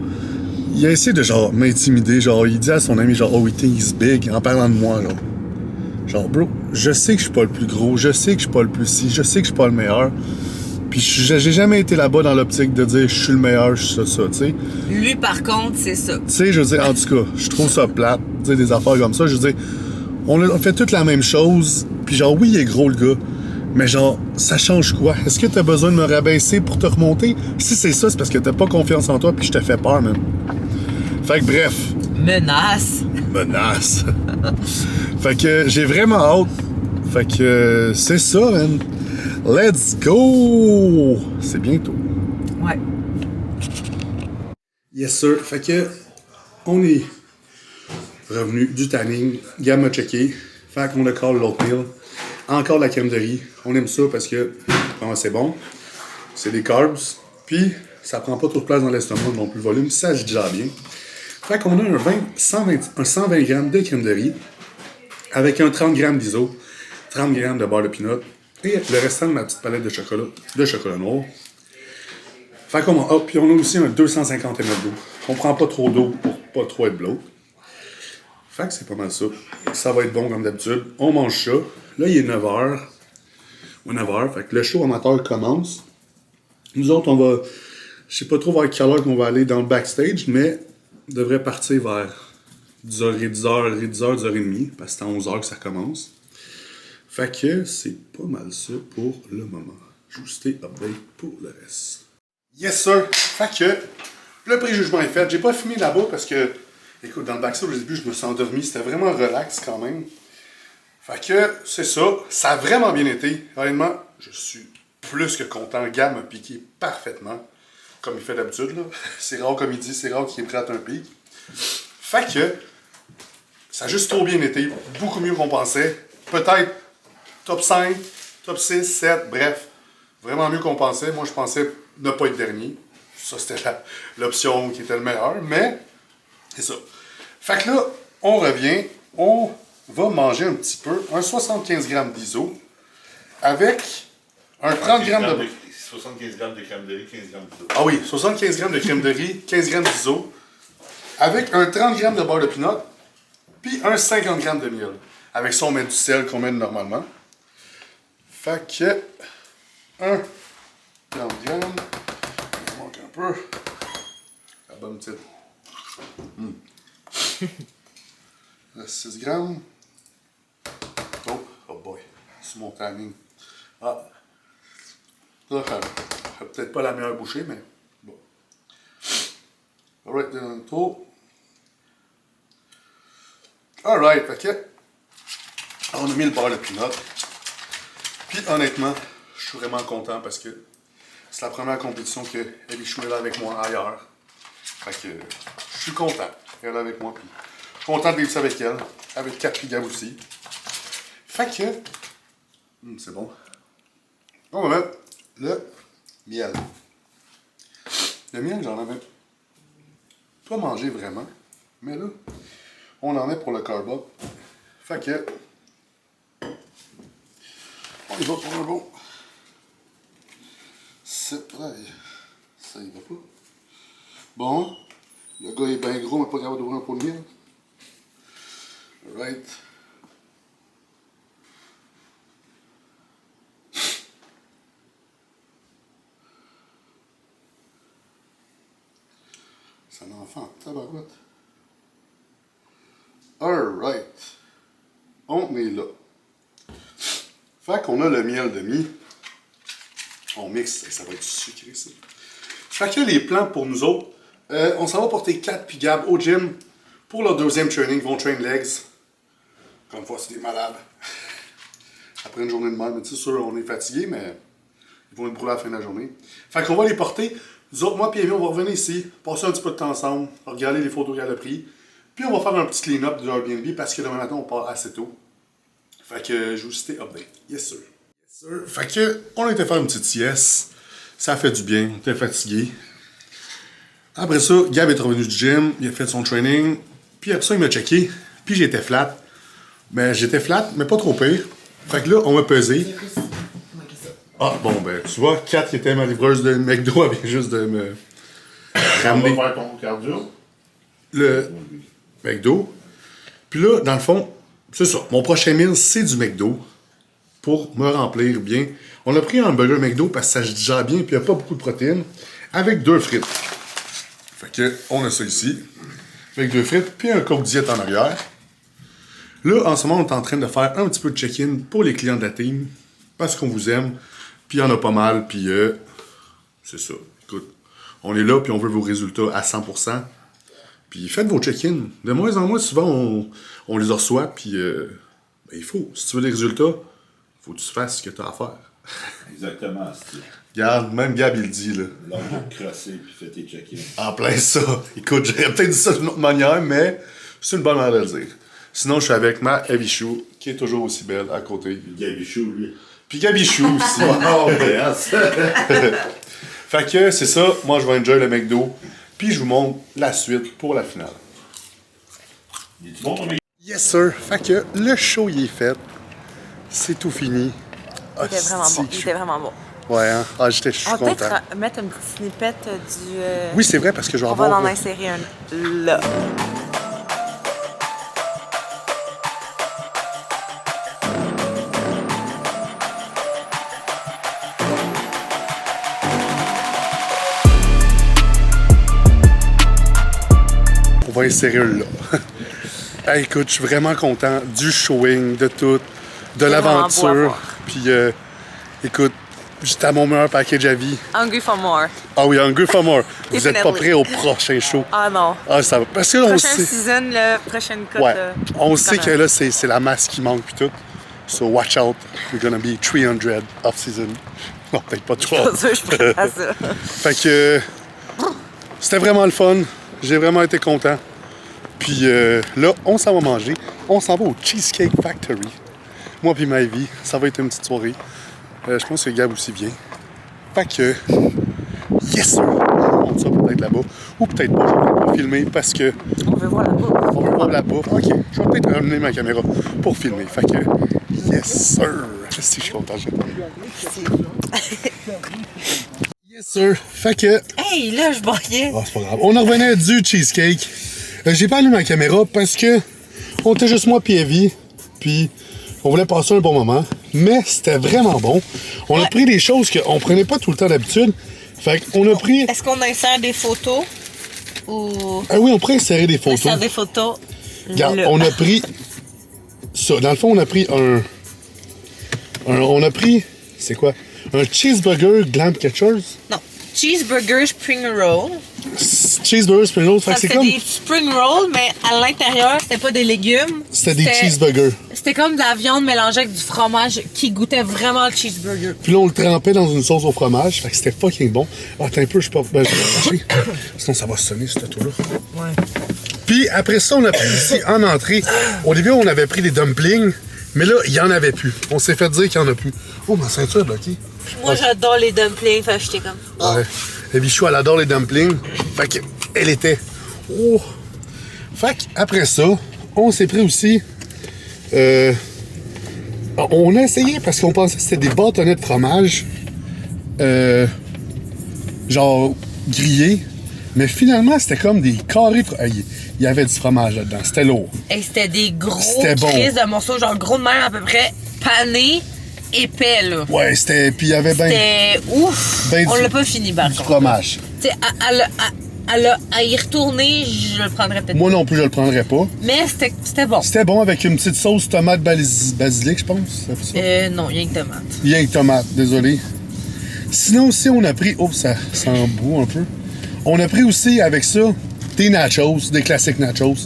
Il a essayé de, genre, m'intimider. Genre, il dit à son ami, genre, oh, he thinks he's big, en parlant de moi, là. Genre, bro, je sais que je suis pas le plus gros, je sais que je suis pas le plus si, je sais que je suis pas le meilleur. Puis j'ai jamais été là-bas dans l'optique de dire je suis le meilleur, je suis ça, tu sais. Lui, par contre, c'est ça. Tu sais, je veux dire, en tout cas, je trouve ça plate, tu sais, des affaires comme ça. Je veux dire, on fait toutes la même chose, puis genre, oui, il est gros, le gars, mais genre, ça change quoi? Est-ce que t'as besoin de me rabaisser pour te remonter? Si c'est ça, c'est parce que t'as pas confiance en toi, puis je te fais peur, man. Fait que bref. Menace. Menace. Fait que j'ai vraiment hâte. Fait que c'est ça, man. Let's go! C'est bientôt. Ouais. Yes, sir. Fait que on est revenu du tanning. Gab m'a checké. Fait qu'on a call l'oatmeal. Encore de la crème de riz. On aime ça parce que c'est bon. C'est des carbs. Puis ça prend pas trop de place dans l'estomac non plus. Le volume, ça se digère bien. Fait qu'on a un 120 grammes de crème de riz avec un 30 grammes d'iso, 30 grammes de beurre de pinot et le restant de ma petite palette de chocolat noir. Fait qu'on a, puis on a aussi un 250 ml d'eau. On prend pas trop d'eau pour pas trop être bloat. Fait que c'est pas mal ça. Ça va être bon comme d'habitude. On mange ça. Là, il est 9h. Ou 9h. Fait que le show amateur commence. Nous autres, on va... Je sais pas trop vers quelle heure qu'on va aller dans le backstage, mais on devrait partir vers 10h30, parce que c'est à 11h que ça commence. Fait que c'est pas mal ça pour le moment. Je vous stay update pour le reste. Yes, sir! Fait que le préjugement est fait. J'ai pas fumé là-bas parce que, écoute, dans le backstage au début, je me suis endormi. C'était vraiment relax quand même. Fait que c'est ça. Ça a vraiment bien été. Honnêtement, je suis plus que content. Gab m'a piqué parfaitement. Comme il fait d'habitude, là. C'est rare comme il dit, c'est rare qu'il est prêt à un pic. Fait que ça a juste trop bien été. Beaucoup mieux qu'on pensait. Peut-être top 5, top 6, 7, bref. Vraiment mieux qu'on pensait. Moi, je pensais ne pas être dernier. Ça, c'était l'option qui était le meilleur. Mais c'est ça. Fait que là, on revient. On va manger un petit peu. Un 75 grammes d'iso avec un 30 grammes de... 75 grammes de crème de riz, 15 grammes d'iso. Ah oui, 75 grammes de crème de riz, 15 grammes d'iso, avec un 30 grammes de beurre de pinot, puis un 50 grammes de miel. Avec ça, on met du sel qu'on met normalement. Fait que, un 30 grammes, il manque un peu. La bonne petite. 6 grammes. Oh boy, c'est mon timing. Ah. Ça, peut-être pas la meilleure bouchée, mais bon. Alright, d'un tour. Alright, fait que On a mis le beurre de pinot. Puis honnêtement, je suis vraiment content parce que c'est la première compétition que Evichou est là avec moi ailleurs. Fait que je suis content. Elle est là avec moi. Puis je suis content de vivre ça avec elle. Avec 4 pigaves aussi. Fait que... c'est bon. On va mettre le miel. Le miel, j'en avais pas mangé vraiment. Mais là, on en met pour le carb. Fait que... on y va pour un bon. C'est vrai. Ça y va pas. Bon. Le gars est bien gros, mais pas capable d'ouvrir un pot de miel. Right. C'est un enfant, tabarouette. Alright. On est là. Fait qu'on a le miel de mie. On mixe, et ça va être sucré ça. Fait que les plans pour nous autres, on s'en va porter 4 pigabs au gym pour leur deuxième training. Ils vont train legs. Comme une fois, c'est des malades. Après une journée de mal, mais c'est sûr, on est fatigué, mais ils vont être brûlés à la fin de la journée. Fait qu'on va les porter. Nous autres, moi et Amy, on va revenir ici, passer un petit peu de temps ensemble, regarder les photos qu'elle a prises. Puis on va faire un petit clean-up de Airbnb parce que demain matin, on part assez tôt. Fait que je vous cite update. Yes sir. Yes sir. Fait que on a été faire une petite sieste. Ça a fait du bien. On était fatigué. Après ça, Gab est revenu du gym. Il a fait son training. Puis après ça, il m'a checké. Puis j'étais flat. Mais j'étais flat, mais pas trop pire. Fait que là, on m'a pesé. Ah bon, ben tu vois, Kat qui était ma livreuse de McDo, elle vient juste de me ramener. On va faire ton cardio. Le McDo. Puis là, dans le fond, c'est ça. Mon prochain meal, c'est du McDo. Pour me remplir bien. On a pris un burger McDo parce que ça se digère bien et il n'y a pas beaucoup de protéines. Avec 2 frites. Fait que, on a ça ici. Avec 2 frites, puis un Coke Diet en arrière. Là, en ce moment, on est en train de faire un petit peu de check-in pour les clients de la team. Parce qu'on vous aime. Puis il y en a pas mal. Puis c'est ça. Écoute, on est là, puis on veut vos résultats à 100%. Puis faites vos check-in. De moins en moins, souvent, on les reçoit. Puis ben, il faut. Si tu veux des résultats, il faut que tu fasses ce que tu as à faire. Exactement, c'est Regarde, même Gab, il le dit, là. l'heure de crosser puis fais tes check-in. En plein ça. Écoute, j'aurais peut-être dit ça d'une autre manière, mais c'est une bonne manière de le dire. Sinon, je suis avec ma Evichou, qui est toujours aussi belle à côté. Gabichou, lui. Puis Gabichou aussi. Oh, yes! Fait que c'est ça. Moi, je vais enjoy le McDo. Puis je vous montre la suite pour la finale. Il est bon, ton mec? Yes, sir. Fait que le show, il est fait. C'est tout fini. Il était vraiment bon. Il était vraiment bon. Ouais, hein? Ah, je suis On va content. peut-être mettre une petite snippet du... Oui, c'est vrai, parce que je vais on va avoir... en insérer un là. On va insérer un là. Hey, écoute, je suis vraiment content du showing, de tout, de vraiment beau à l'aventure. voir. Puis, écoute, j'étais à mon meilleur package à vie. Hungry for more. Ah oui, Hungry for more. Vous êtes pas Definitely. prêts au prochain show. Ah non. Ah, ça va. Parce que là, on Prochaine sait. season, la prochaine cote. Ouais. On sait que là, c'est la masse qui manque, puis tout. So, watch out. We're gonna be 300 off-season. Non, peut-être pas 3. Je suis prête à ça. Fait que c'était vraiment le fun. J'ai vraiment été content. Puis là, on s'en va manger. On s'en va au Cheesecake Factory. Moi puis Maëvie, ça va être une petite soirée. Je pense que Gab aussi vient. Fait que, yes sir! On monte ça peut-être là-bas. Ou peut-être pas, je vais peut-être pas filmer parce que On veut voir la bouffe. on veut voir la bouffe. Ok, je vais peut-être ramener ma caméra pour filmer. Fait que, yes sir! Si je suis content, yes sir! Fait que, Hey, là, je broyais. oh, c'est pas grave. On en revenait du cheesecake. J'ai pas allumé ma caméra parce que on était juste moi et Evie. Puis on voulait passer un bon moment. Mais c'était vraiment bon. On a pris des choses qu'on prenait pas tout le temps d'habitude. Fait qu'on a pris. Est-ce qu'on insère des photos? Ou... Ah oui, on pourrait insérer des photos. Insère des photos. Regarde, là. on a pris ça. Dans le fond, on a pris on a pris. C'est quoi? Un cheeseburger glam quelque chose? Non. Cheeseburger spring roll. Cheeseburger spring roll. Fait Ça que c'est c'était comme. des spring rolls, mais à l'intérieur, c'était pas des légumes. C'était des cheeseburgers. C'était comme de la viande mélangée avec du fromage qui goûtait vraiment le cheeseburger. Puis là, on le trempait dans une sauce au fromage. Fait que c'était fucking bon. Ah, attends un peu, je peux pas. Ben, je vais le cacher. Sinon, ça va sonner, ce tatou-là. Ouais. Puis après ça, on a pris ici en entrée. Au début, on avait pris des dumplings. Mais là, il y en avait plus. On s'est fait dire qu'il y en a plus. Oh, ma ceinture est bloquée. Moi, j'adore les dumplings. Fait que j'étais comme. Ouais. Et Bichou, elle adore les dumplings. Fait qu'elle était. Oh! Fait qu'après ça, on s'est pris aussi. On a essayé parce qu'on pensait que c'était des bâtonnets de fromage. Genre grillés. Mais finalement, c'était comme des carrés. Il y avait du fromage là-dedans. C'était lourd. Et c'était des gros C'était bon. crises de morceaux, genre gros de même à peu près, panés, épais, là. Ouais, c'était. Puis il y avait C'était ouf. ben On du- l'a pas fini, par du contre. fromage. Tu sais, à y retourner, je le prendrais peut-être Moi pas. non plus, je le prendrais pas. Mais c'était bon. C'était bon avec une petite sauce tomate basilic, je pense. Ça fait ça? Non, il y a une tomate. Rien que tomate, désolé. Sinon aussi, on a pris... Oh, ça sent beau un peu. On a pris aussi avec ça des nachos, des classiques nachos.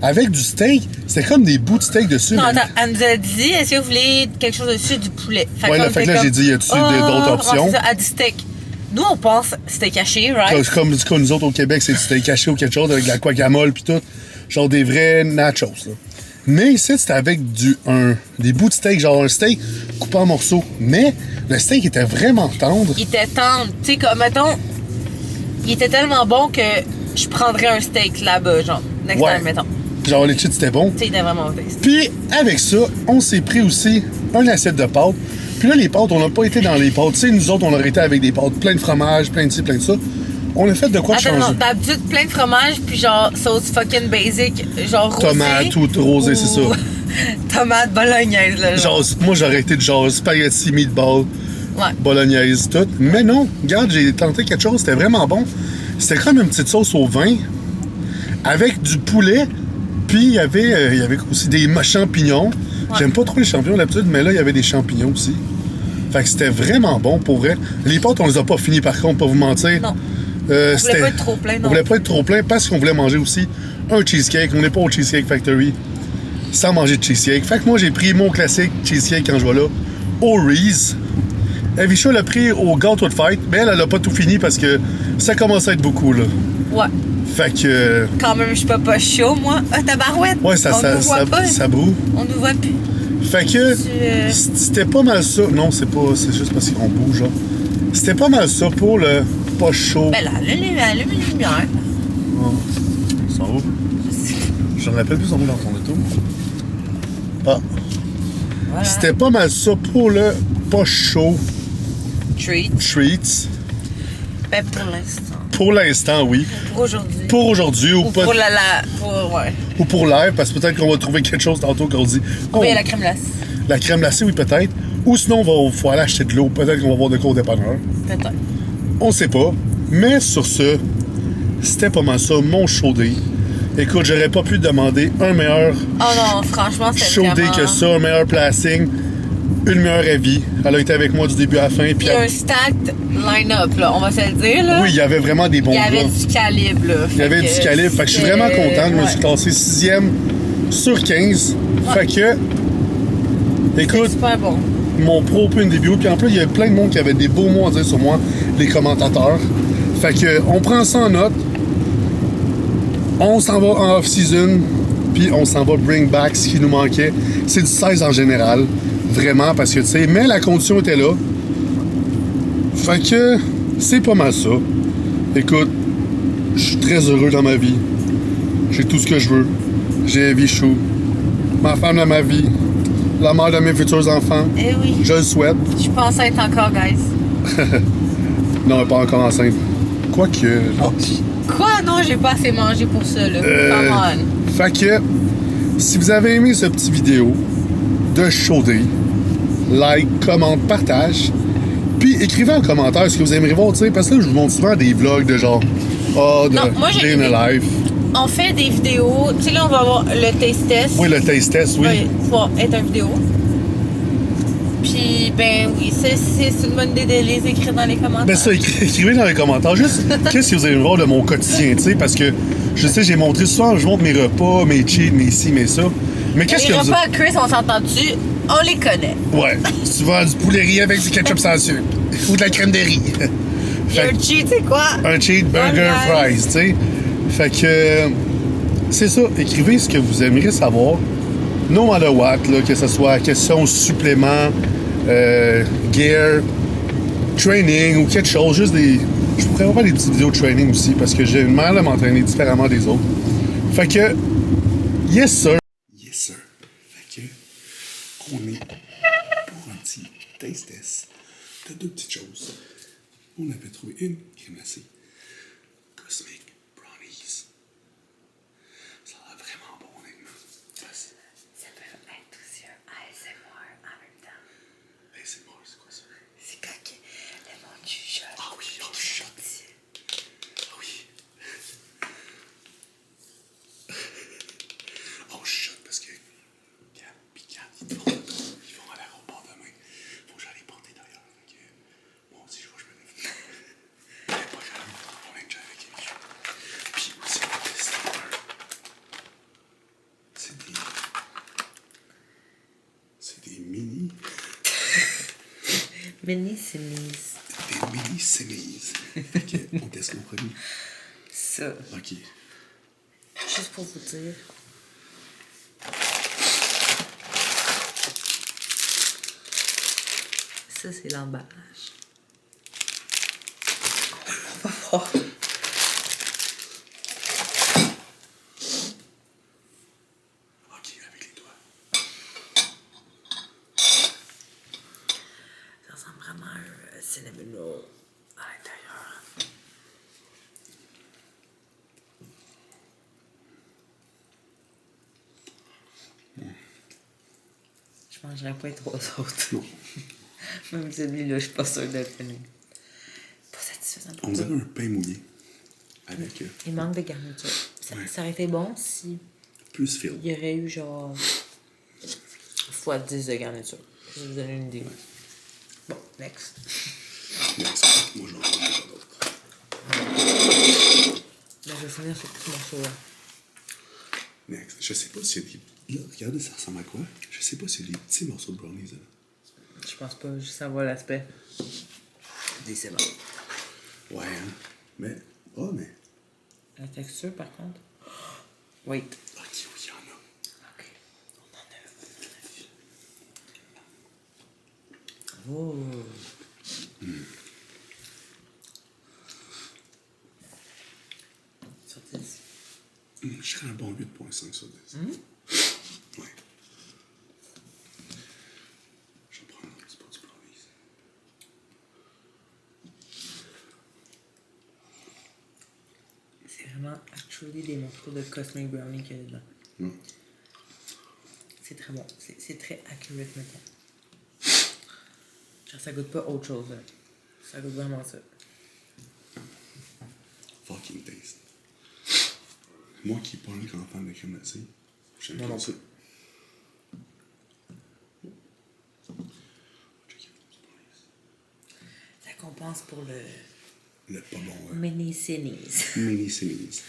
Avec du steak, c'était comme des bouts de steak dessus. Non, mais- attends, elle nous a dit, est-ce que vous voulez quelque chose dessus du poulet? Ouais, là, qu'on fait que était là, j'ai comme, dit, y a-tu d'autres options? Ouais, c'est ça, elle dit steak. Nous, on pense c'était caché, right? Comme nous autres au Québec, c'est du steak caché ou quelque chose avec de la guacamole pis tout. Genre des vrais nachos, là. Mais ici, c'était avec des bouts de steak, genre un steak coupé en morceaux. Mais le steak était vraiment tendre. Il était tendre. Tu sais, comme, mettons, il était tellement bon que je prendrais un steak là-bas, genre, next Ouais. time, mettons. Genre les chips, c'était bon. Tu sais, il était vraiment tasty. Puis, avec ça, on s'est pris aussi un assiette de pâtes. Puis là, les pâtes, on n'a pas été dans les pâtes. Tu sais, nous autres, on aurait été avec des pâtes plein de fromage, plein de ci, plein de ça. On a fait de quoi de Attends, non, changer. d'habitude, plein de fromage, puis genre, sauce fucking basic, genre rosé. Tomate ou rosé, c'est ça. Tomate bolognaise, là. Genre, moi, j'aurais été de genre spaghetti, meatball, Ouais. bolognaise, tout. Mais non, regarde, j'ai tenté quelque chose, c'était vraiment bon. C'était comme une petite sauce au vin avec du poulet. Puis il y avait aussi des champignons. Ouais. J'aime pas trop les champignons d'habitude, mais là, il y avait des champignons aussi. Fait que c'était vraiment bon pour vrai. Les pâtes, on les a pas finis par contre, pas vous mentir. Non. On voulait pas être trop plein, non. On voulait pas être trop plein parce qu'on voulait manger aussi un cheesecake. On n'est pas au Cheesecake Factory sans manger de cheesecake. Fait que moi, j'ai pris mon classique cheesecake quand je vais là, au Reese. Avisha l'a pris au gâteau de fête, mais elle a pas tout fini parce que ça commence à être beaucoup, là. Ouais. Fait que... Quand même, je suis pas chaud, moi. Ah, tabarouette! Ouais, On nous voit pas. ça broue. On nous voit plus. Fait que Tu, c'était pas mal ça. Non, c'est juste parce qu'on bouge, là. C'était pas mal ça pour le pas chaud. Ben là, allume les lumières. Ça va? Je me rappelle plus son mot dans ton auto. Ah. Voilà. C'était pas mal ça pour le pas chaud Treat. treats. Ben pour l'instant. Pour l'instant, oui. Pour aujourd'hui. Pour aujourd'hui ou, Ou pas- pour ouais. ou pour l'air, parce que peut-être qu'on va trouver quelque chose tantôt qu'on dit. Oh, ben, la crème glacée. La crème glacée, oui, peut-être. Ou sinon, faut aller acheter de l'eau. Peut-être qu'on va voir de quoi au dépanneur. Peut-être. On sait pas. Mais sur ce, c'était pas mal ça, mon show day. Écoute, j'aurais pas pu demander un meilleur Oh non, franchement, c'était show day vraiment... que ça, un meilleur placing, une meilleure avis. Elle a été avec moi du début à la fin. Puis Puis un stacked line-up, là, on va se le dire, là. oui, il y avait vraiment des bons Il y avait gars. du calibre, là. Il y avait du calibre. Fait que je suis vraiment content. Je me suis classé 6e sur 15. Fait que, écoute, Super bon. mon pro open début. Puis en plus, il y avait plein de monde qui avait des beaux mots à dire sur moi, les commentateurs. Fait que, on prend ça en note. On s'en va en off-season. Puis on s'en va bring back ce qui nous manquait. C'est du 16 en général. Vraiment, parce que, tu sais, mais la condition était là. Fait que, c'est pas mal ça. Écoute, je suis très heureux dans ma vie. J'ai tout ce que je veux. J'ai Vichou, ma femme de ma vie, la mère de mes futurs enfants. Eh oui. Je le souhaite. Je pense être encore, guys. Non, elle est pas encore enceinte. Quoique. Quoi? Non, j'ai pas assez mangé pour ça, là. Come on. Fait que, si vous avez aimé ce petit vidéo de show day, like, commente, partage. Puis écrivez en commentaire ce que vous aimeriez voir, tu sais, parce que là, je vous montre souvent des vlogs de genre, de Non, moi, j'ai Day in a Life. On fait des vidéos. Tu sais, là, on va avoir le taste test. Oui, le taste test, oui. Va être une vidéo. Puis, ben oui, c'est une bonne idée de les écrire dans les commentaires. Ben ça, écrivez dans les commentaires juste qu'est-ce que vous allez voir de mon quotidien, tu sais, parce que je sais, j'ai montré souvent, je montre mes repas, mes cheats, mes ci, mes ça, Mais qu'est-ce Les que vous... repas Chris, on s'entend dessus, on les connaît. Ouais, tu vas du poulet riz avec du ketchup sans sucre. Ou de la crème de riz. Et un cheat, c'est quoi? Un cheeseburger Fries. fries, tu sais. Fait que... c'est ça. Écrivez ce que vous aimeriez savoir. No matter what, là, que ce soit question supplément, gear, training ou quelque chose. Juste des... Je pourrais avoir des petites vidéos de training aussi parce que j'ai une manière de m'entraîner différemment des autres. Fait que... Yes, sir. Yes, sir. Fait que... On est pour un petit taste test de deux petites choses. On avait trouvé une crème glacée Cosmic Brownies. Ça a l'air vraiment bon, honnêtement. Vas-y. Ça peut être aussi un ASMR en même temps. Hey, c'est bon, c'est quoi ça? C'est quand le monde chuchote. Ah oui, on chuchote. Ah oui. On chuchote parce que Gab et Kat, ils vont à l'aéroport demain. Faut que j'aille les porter d'ailleurs. Donc, moi aussi, je vais me lever. Pas grave, on va être déjà avec Amy. Puis aussi, on va tester c'est des mini... Mini Simmy's. Des mini semis. Fait que, on teste mon premier. Ça. Ok. Juste pour vous dire. Ça, c'est l'emballage. On va voir. Ok, avec les doigts. Ça ressemble vraiment à un cinnamon roll à l'intérieur. Je mangerais pas les trois autres. Non. Même celui-là, je suis pas sûre de le finir. Pas satisfaisant pour On ça. dirait un pain mouillé. Avec Il manque de garniture. Ouais. Ça aurait été bon si plus fil. il y aurait eu genre fois 10 de garniture. Je vais vous donner une idée. Bon, next. Next. Moi, je vais en prendre d'autres. Là, je vais finir ce petit morceau-là. Next. Je sais pas s'il y a des... Là, regardez, ça ressemble à quoi? Je sais pas s'il y a des petits morceaux de brownies, là. Je pense pas, juste savoir l'aspect. Décevant. Ouais, hein? Mais... Oh, mais... La texture, par contre. Wait. Ok, oui, il y en a. Ok. On en a. Oh. Sur 10. Je serais un bon 8.5 sur 10. Ouais. Je vais prendre un petit peu du brownies. C'est vraiment actually des morceaux de Cosmic Brownie qu'il y a dedans. C'est très bon. C'est très accurate, mettons. Genre, ça goûte pas autre chose, là. Ça goûte vraiment ça. Fucking taste. Moi qui suis pas un grand fan de crème glacée, j'aime Moi bien non ça. plus. Ça compense pour le Le pas bon, mini Sinnies, mini semis.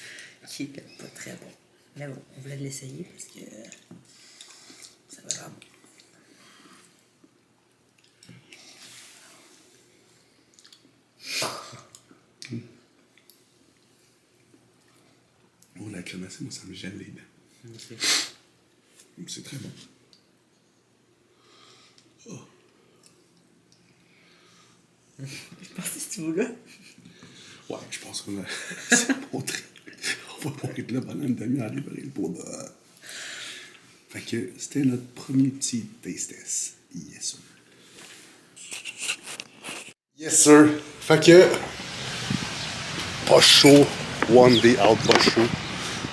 qui était pas très bon. Mais bon, on voulait l'essayer parce que ça va vraiment. Oh, la crème glacée, moi, ça me gèle les dents. C'est très bon. Oh. Je pense que c'est tout là. Ouais, je pense qu'on a... C'est montré. On va être là pendant une demi-heure à livrer le pot de... Fait que c'était notre premier petit taste test. Yes, sir. Yes, sir. Fait que... Pas chaud. One day out, pas chaud.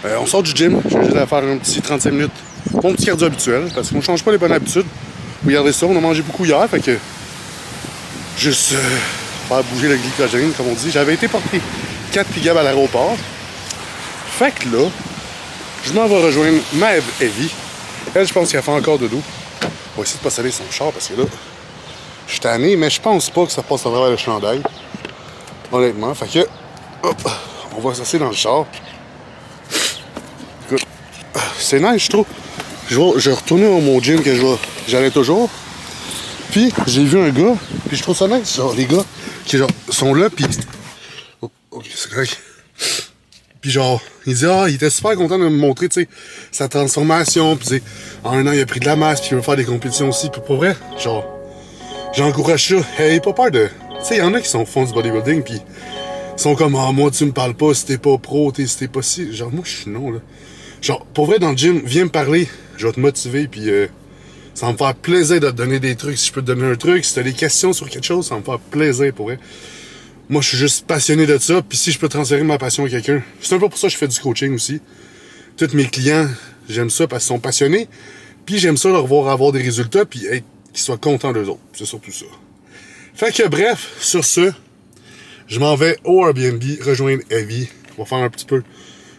On sort du gym. J'ai juste à faire un petit 35 minutes. Mon petit cardio habituel, parce qu'on change pas les bonnes habitudes. Regardez ça, on a mangé beaucoup hier, fait que... Juste faire bouger le glycogène, comme on dit. J'avais été porter 4 puis Gab à l'aéroport. Fait que là, je m'en vais rejoindre Maeve Evie. Elle, je pense qu'elle fait encore de dos. On va essayer de pas saler son char, parce que là, je suis tanné, mais je pense pas que ça passe à travers le chandail. Honnêtement, fait que... Hop, on va s'asseoir dans le char. Écoute, c'est nice, je trouve. je retournais au mon gym que j'allais toujours. Puis j'ai vu un gars, puis je trouve ça nice, genre les gars qui genre sont là, puis oh, ok, c'est correct. Puis genre, il dit il était super content de me montrer, tu sais, sa transformation, puis en un an il a pris de la masse, puis il veut faire des compétitions aussi, puis pour vrai, genre, j'encourage ça. Hey, pas peur de, tu sais, il y en a qui sont fond du bodybuilding, puis ils sont comme moi tu me parles pas si t'es pas pro, si t'es pas si, genre moi je suis non là. Genre, pour vrai dans le gym, viens me parler, je vais te motiver, puis ça va me faire plaisir de te donner des trucs. Si je peux te donner un truc, si tu as des questions sur quelque chose, ça va me faire plaisir pour vrai. Moi, je suis juste passionné de ça. Puis si je peux transférer ma passion à quelqu'un, c'est un peu pour ça que je fais du coaching aussi. Tous mes clients, j'aime ça parce qu'ils sont passionnés. Puis j'aime ça leur voir avoir des résultats, puis qu'ils soient contents d'eux autres. C'est surtout ça. Fait que bref, sur ce, je m'en vais au Airbnb rejoindre Evie. On va faire un petit peu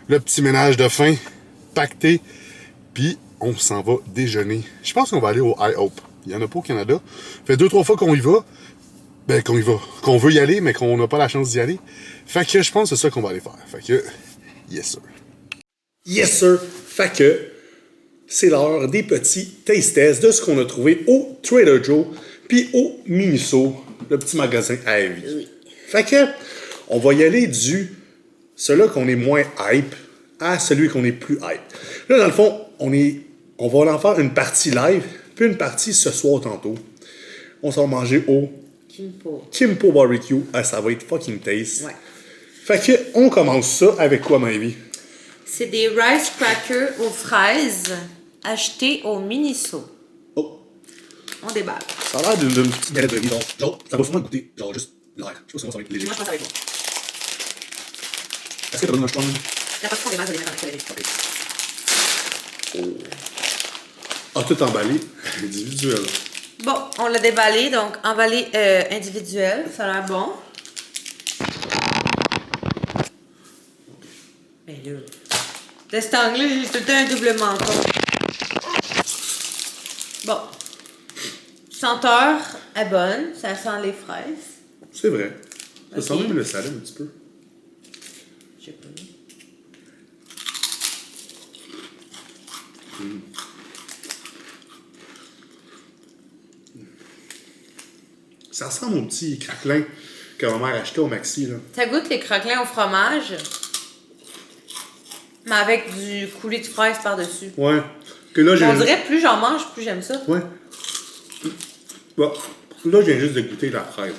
le petit ménage de fin, pacté, puis on s'en va déjeuner. Je pense qu'on va aller au IHOP. Il y en a pas au Canada. Fait 2-3 fois qu'on y va. Ben, qu'on veut y aller, mais qu'on n'a pas la chance d'y aller. Fait que je pense que c'est ça qu'on va aller faire. Fait que, yes sir. Yes sir. Fait que, c'est l'heure des petits taste tests de ce qu'on a trouvé au Trader Joe, puis au Miniso, le petit magasin à Evie. Oui. Fait que, on va y aller du celui qu'on est moins hype à celui qu'on est plus hype. Là, dans le fond, on va en faire une partie live, puis une partie ce soir tantôt. On s'en va manger au Kimpo Barbecue. Ça va être fucking taste. Ouais. Fait que, on commence ça avec quoi, ma vie? C'est des rice crackers aux fraises achetés au Miniso. Oh, On déballe. ça a l'air d'une petite galette de riz. Genre, ça va sûrement goûter, genre, juste l'air. Je sais pas si ça va être léger. Moi, je pense avec moi. Est-ce que t'as besoin d'un jeton? La façon des masses, je vais les mettre en accéléré. Ah, tout emballé, individuel. Bon, on l'a déballé, donc emballé individuel. Ça a l'air bon. Mais là, de cet angle-là, j'ai tout le temps un double menton. Bon. Senteur est bonne. Ça sent les fraises. C'est vrai. Ça sent Ok. même le salé un petit peu. Je sais pas. Ça ressemble au petit craquelin que ma mère achetait au Maxi, là. Ça goûte les croquelins au fromage, mais avec du coulis de fraises par-dessus. Ouais. Que là, On dirait plus j'en mange, plus j'aime ça. Ouais. Bon. Là, je viens juste de goûter la fraise.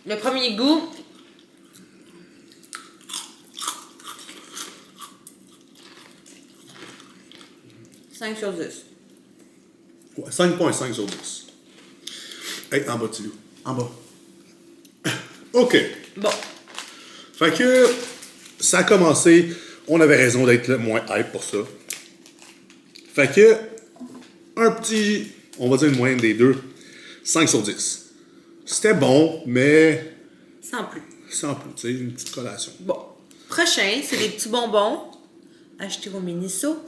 Le premier goût, « 5 sur 10. Ouais, 5.5 sur 10. Hey, en bas, Tilou. En bas. OK. Bon, Fait que ça a commencé. On avait raison d'être le moins hype pour ça. Fait que un petit, on va dire une moyenne des deux, 5 sur 10. C'était bon, mais sans plus. sans plus, tu sais, une petite collation. Bon, prochain, c'est des petits bonbons achetés au Miniso.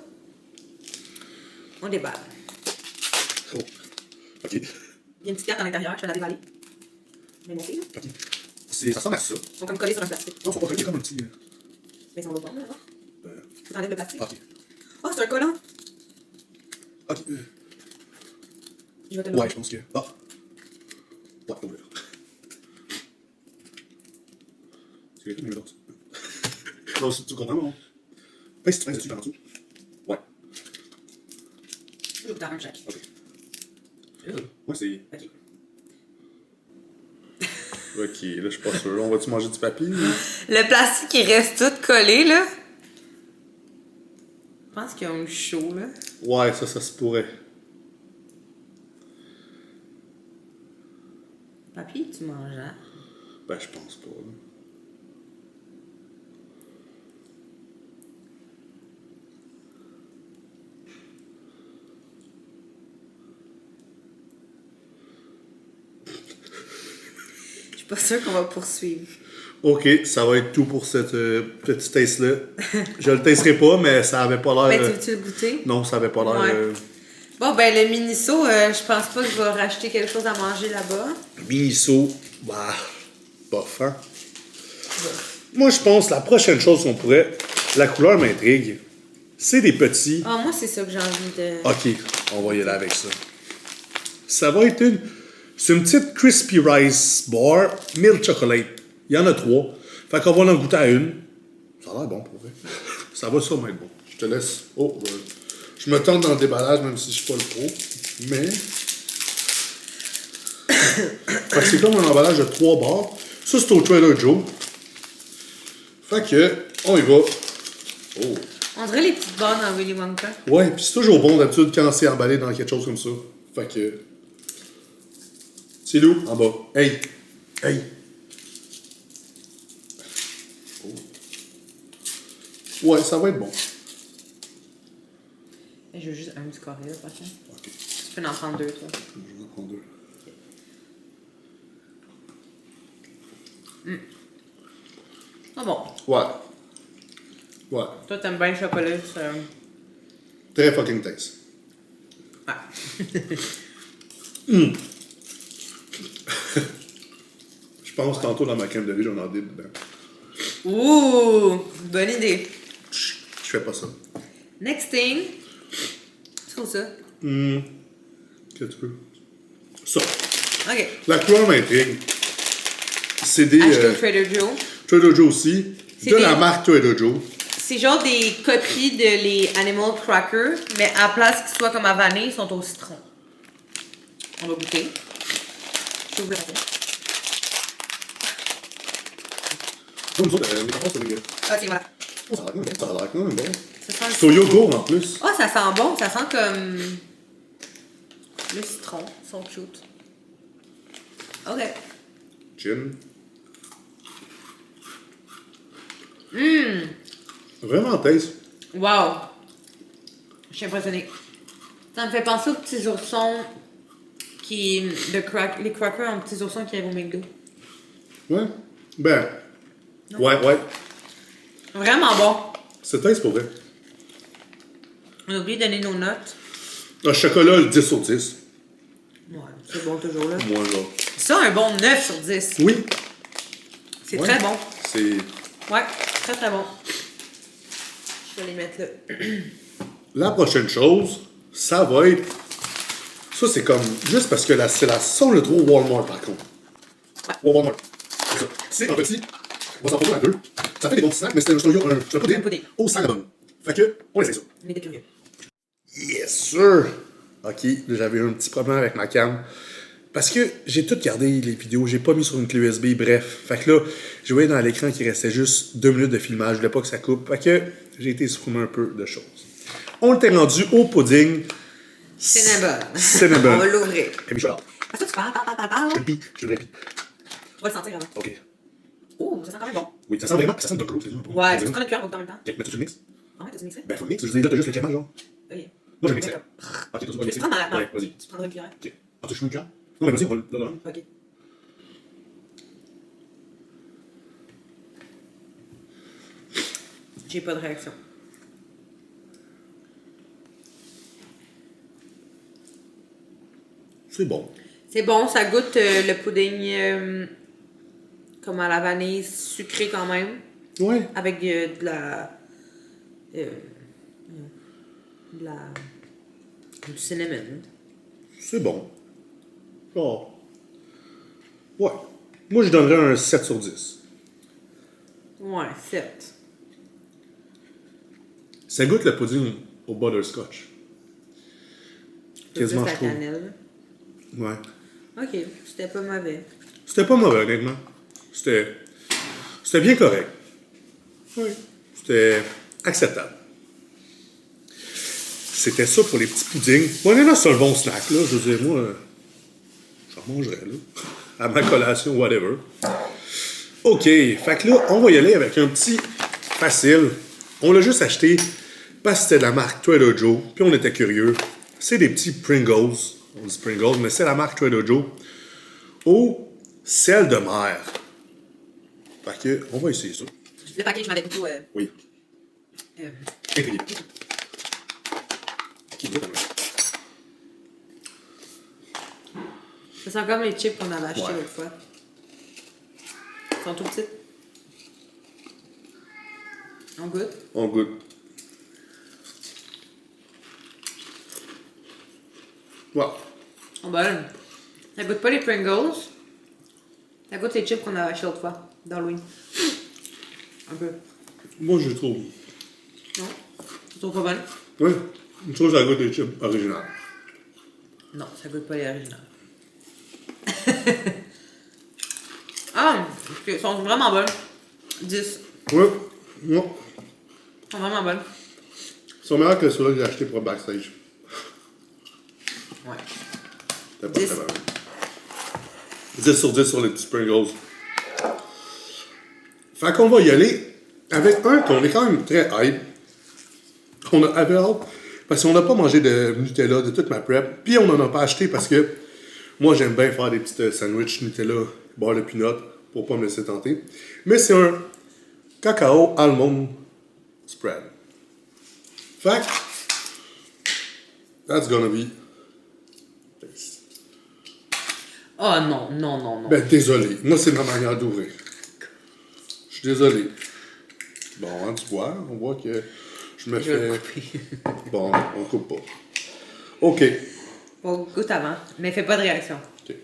On déballe. Oh. OK. Il y a une petite carte à l'intérieur, je vais la déballer. Mais mon fils, OK. Ça ressemble à ça. ils sont comme collés sur un plastique. Non, ils sont pas collés comme un petit. Mais ils sont bonbons, là. Tu enlèves le plastique. OK. Oh, c'est un collant. OK. Je vais te le Ouais, je pense que. Ah. Ouais, ouvert. C'est quelque chose d'autre. Non, tu comprends, non? Pèse, tu pèses dessus par en dessous. Ouais. Je vais t'en un chaque. OK. Ouais, c'est. Ok. OK, là, je suis pas sûr. On va-tu manger du papier? Le plastique, il reste tout collé, là. Je pense qu'ils ont eu chaud, là. Ouais, ça se pourrait. Papier, tu manges, hein? Ben, je pense pas, là. Je suis pas sûre qu'on va poursuivre. OK, ça va être tout pour cette petite taste-là. Je le testerai pas, mais ça avait pas l'air... Ben, tu veux-tu le goûter? Non, ça avait pas l'air... Ouais. Bon, ben, le Miniso, je pense pas que je vais racheter quelque chose à manger là-bas. Miniso, bah, bof, hein? Moi, je pense que la prochaine chose qu'on pourrait... La couleur m'intrigue. C'est des petits. Ah, moi, c'est ça que j'ai envie de. Ok, on va y aller avec ça. Ça va être une. C'est une petite Crispy Rice Bar, milk chocolate. Il y en a 3. Fait qu'on va en goûter à une. Ça a l'air bon pour vrai. Ça va sûrement être bon. Je te laisse. Oh, je me tente dans le déballage, même si je suis pas le pro. Mais. Fait que c'est comme un emballage de 3 barres. Ça, c'est au Trader Joe. Fait que, on y va. Oh. On dirait les petites barres dans Willy Wonka. Ouais, pis c'est toujours bon d'habitude quand c'est emballé dans quelque chose comme ça. Fait que. C'est Lou, en bas. Hey! Hey! Oh. Ouais, ça va être bon. Je veux juste un petit carré, là, par contre. Ok. Tu peux en prendre 2, toi. Je vais en prendre 2. Ah bon. Ouais. Ouais. Toi, t'aimes bien le chocolat, ça. Très fucking taste. Ah. Je pense tantôt dans ma crème de riz, j'en ai dedans. Ouh! Bonne idée. Je fais pas ça. Next thing. C'est quoi ça? Qu'est-ce que tu veux? Ça. Ok. La couleur m'intrigue. C'est des. Acheter au Trader Joe. Trader Joe aussi. C'est De des- la marque Trader Joe. C'est genre des copies de les Animal Crackers, mais à place qu'ils soient comme à vanille, ils sont au citron. On va goûter. J'ouvre le paquet. Comme ça, les parents, c'est dégueu. Ok, voilà. Oh, ça a l'air quand même bon. Ça sent C'est au yogourt en plus. Oh, ça sent bon. Ça sent comme le citron. Ils sont cute. Ok. Gin. Vraiment taste. Wow. Je suis impressionnée. Ça me fait penser aux petits oursons les crackers en petits oursons qui arrivent au McDo. Ouais. Ben. Ouais. Vraiment bon. C'est taste pour vrai. On a oublié de donner nos notes. Le chocolat, le 10 sur 10. Ouais, c'est bon toujours là. Moi, là. Ça, un bon 9 sur 10. Oui. C'est Ouais. très bon. C'est. Ouais, très très bon. Je vais les mettre là. La prochaine chose, ça va être. Ça, c'est comme. Juste parce que c'est la son le trop Walmart, par contre. Ouais. Walmart. C'est ça. C'est un petit. On va s'en prendre à 2. Ça fait des bons snacks, mais c'est un pudding. Un pudding. Au cinnamon. Fait que, on essaie ça. On était curieux. Yes, sir! Ok, là, j'avais un petit problème avec ma cam. Parce que j'ai tout gardé les vidéos, j'ai pas mis sur une clé USB, bref. Fait que là, je voyais dans l'écran qu'il restait juste 2 minutes de filmage, je voulais pas que ça coupe. Fait que j'ai été supprimer un peu de choses. On était rendu au pudding. Cinnamon. Cinnamon. On va l'ouvrir. Rémi Chouard. Parce que tu parles. Je le répète. Tu vas le sentir avant. Ok. Oh, ça sent quand même bon. Oui, ça sent vraiment, ça sent de l'eau, c'est ça. Ouais, tu peux prendre une cuillère en même temps. Ok, mais tu mixes? Ah ouais, t'as mixé? Ben, faut le mix, je veux dire, là, t'as juste le crémage, genre. Ok. Moi, je mixé. D'accord. Ok, toi, tu vas Tu mixer. prends ma. Ouais, vas-y. Tu prendras une cuillère. Ok. Ah, tu veux une cuillère? Non, mais vas-y, on va le. Non. Ok. J'ai pas de réaction. C'est bon. C'est bon, ça goûte le pudding comme à la vanille sucrée quand même. Ouais. Avec de la. Du cinnamon. C'est bon. Oh. Ouais. Moi, je donnerais un 7 sur 10. Ouais, 7. Ça goûte le pudding au butterscotch. Quasiment, Plus je la trouve. cannelle. Ouais. Ok, c'était pas mauvais. C'était pas mauvais, honnêtement. C'était bien correct. Oui. C'était acceptable. C'était ça pour les petits puddings. Bon, honnêtement, c'est un bon snack, là. Je veux dire, moi, j'en mangerais, là. À ma collation, whatever. OK. Fait que là, on va y aller avec un petit facile. On l'a juste acheté parce que c'était de la marque Trader Joe. Puis on était curieux. C'est des petits Pringles. On dit Pringles, mais c'est la marque Trader Joe. Au sel de mer. Fait que, on va essayer ça. Le paquet, je m'avais plutôt. Oui. Intrigué. Qui goûte, Ça sent comme les chips qu'on avait achetés Ouais. l'autre fois. Ils sont tout petits. On goûte. on goûte. Ouais. Oh, bonne. Ça goûte pas les Pringles. Ça goûte les chips qu'on a achetés l'autre fois, d'Halloween. Un peu. Moi, je trouve. Non? Tu trouves pas bonne? Oui. Je trouve que ça goûte les chips originales. Non, ça goûte pas les originales. Ah, elles sont vraiment bonnes. 10. Oui. Non. Elles sont vraiment bonnes. Ils sont meilleurs que ceux-là que j'ai achetés pour le backstage. Ouais. C'était pas 10. très bon. 10 sur 10 sur les petits Pringles. Fait qu'on va y aller avec un qu'on est quand même très hype. On avait hâte. Parce qu'on n'a pas mangé de Nutella de toute ma prep. Puis on n'en a pas acheté parce que moi j'aime bien faire des petites sandwichs Nutella, beurre de peanut pour pas me laisser tenter. Mais c'est un cacao almond spread. Fait que, that's gonna be. Oh non, non, non, non. Ben désolé, moi c'est ma manière d'ouvrir. Je suis désolé. Bon, hein, tu vois, on voit que je me Je vais le fais. couper. Bon, on coupe pas. Ok. Bon, goûte avant, mais fais pas de réaction. Ok.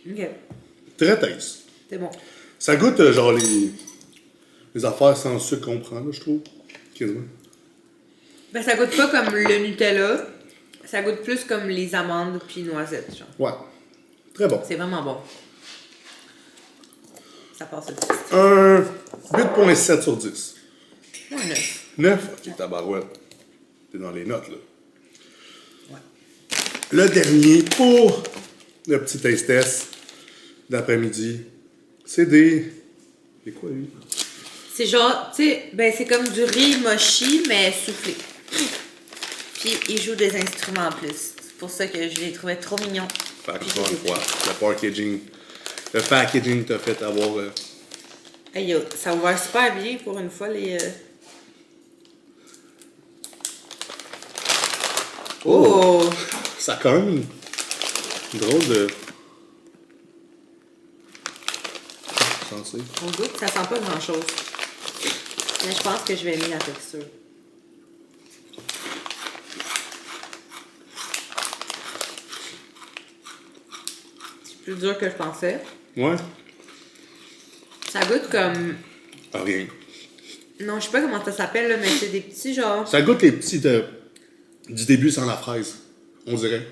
Ok, Très taste. c'est bon. Ça goûte genre les affaires sans sucre qu'on prend, là, je trouve. Quasiment. Ben, ça goûte pas comme le Nutella. Ça goûte plus comme les amandes puis noisettes, genre. Ouais. Très bon. C'est vraiment bon. Ça passe le test. Un 8.7 sur 10. Ouais, 9. 9? Ok, tabarouette. T'es dans les notes, là. Ouais. Le dernier pour le petit taste test d'après-midi, c'est des. C'est quoi, lui? C'est genre, tu sais, ben c'est comme du riz mochi, mais soufflé. Puis il joue des instruments en plus. C'est pour ça que je les trouvais trop mignons. Fait que, Puis encore je une les ai fois, le packaging t'a fait avoir. pris. Hey, yo, ça ouvre super bien pour une fois les. Oh! Ça a quand même une drôle de. Sensé. On goûte, ça sent pas grand chose. Mais je pense que je vais aimer la texture. C'est plus dur que je pensais. Ouais? Ça goûte comme. Ah, rien. Non, je sais pas comment ça s'appelle, là, mais c'est des petits genre. Ça goûte les petits du début sans la fraise, on dirait.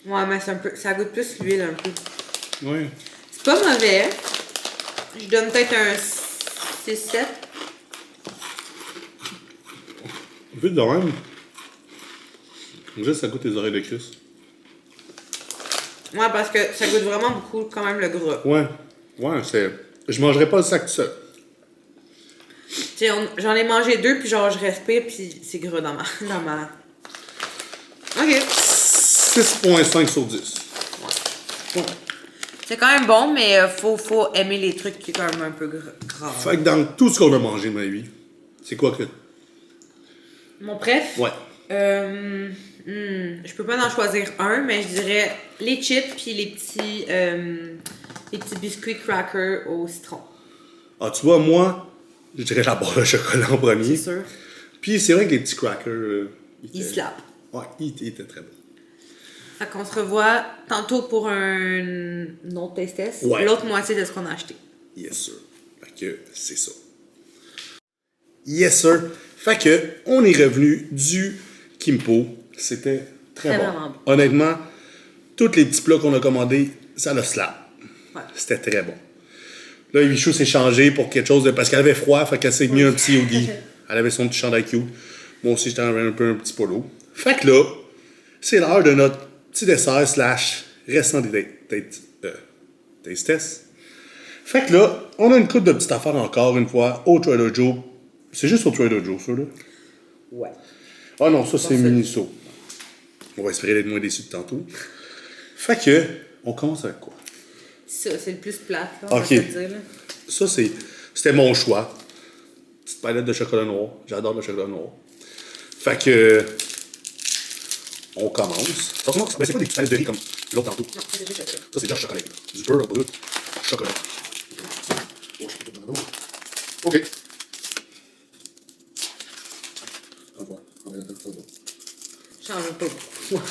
Ouais, mais c'est un peu. Ça goûte plus l'huile un peu. Ouais. C'est pas mauvais. Je donne peut-être un 6-7. Vite de même. On dirait que ça goûte les oreilles de Chris. Ouais, parce que ça goûte vraiment beaucoup quand même le gras. Ouais. Ouais, c'est. Je mangerais pas le sac tout seul. Tu sais, j'en ai mangé 2, puis genre je respire, puis c'est gras dans ma. Ok. 6.5 sur 10. Ouais. C'est quand même bon, mais faut aimer les trucs qui sont quand même un peu gras. Fait que dans tout ce qu'on a mangé, ma vie, c'est quoi que. Mon préf? Ouais. Je peux pas en choisir un, mais je dirais les chips puis les petits biscuits crackers au citron. Ah, tu vois, moi, je dirais la barre de chocolat en premier. C'est sûr. Puis c'est vrai que les petits crackers. Ils slapent. Ouais, ils étaient très bons. Fait qu'on se revoit tantôt pour un autre taste test. Ouais. L'autre moitié de ce qu'on a acheté. Yes, sir. Fait que c'est ça. Yes, sir. Fait que on est revenu du Kimpo. C'était très bon. Vraiment bon. Honnêtement, tous les petits plats qu'on a commandés, ça le slap. Ouais. C'était très bon. Là, Michou s'est changé pour quelque chose de. Parce qu'elle avait froid, fait qu'elle s'est mis un petit hoodie. Elle avait son petit chandail cute. Moi aussi, j'étais un peu un petit polo. Fait que là, c'est l'heure de notre petit dessert / restant des taste tests. Fait que là, on a une coupe de petites affaires encore une fois au Trader Joe. C'est juste au Trader Joe, ça, là? Ouais. Ah non, ça, c'est Bon, Miniso. On va espérer d'être moins déçus de tantôt. Fait que, on commence avec quoi? Ça, c'est le plus plate, là, on Ok. va te dire. Là. Ça, c'était mon choix. Petite palette de chocolat noir. J'adore le chocolat noir. Fait que. On commence. Attention, c'est pas des petites palettes de riz comme l'autre tantôt. Non, c'est déjà chocolat. Ça, c'est déjà chocolat. Du beurre brut. Chocolat. OK. Change pas beaucoup.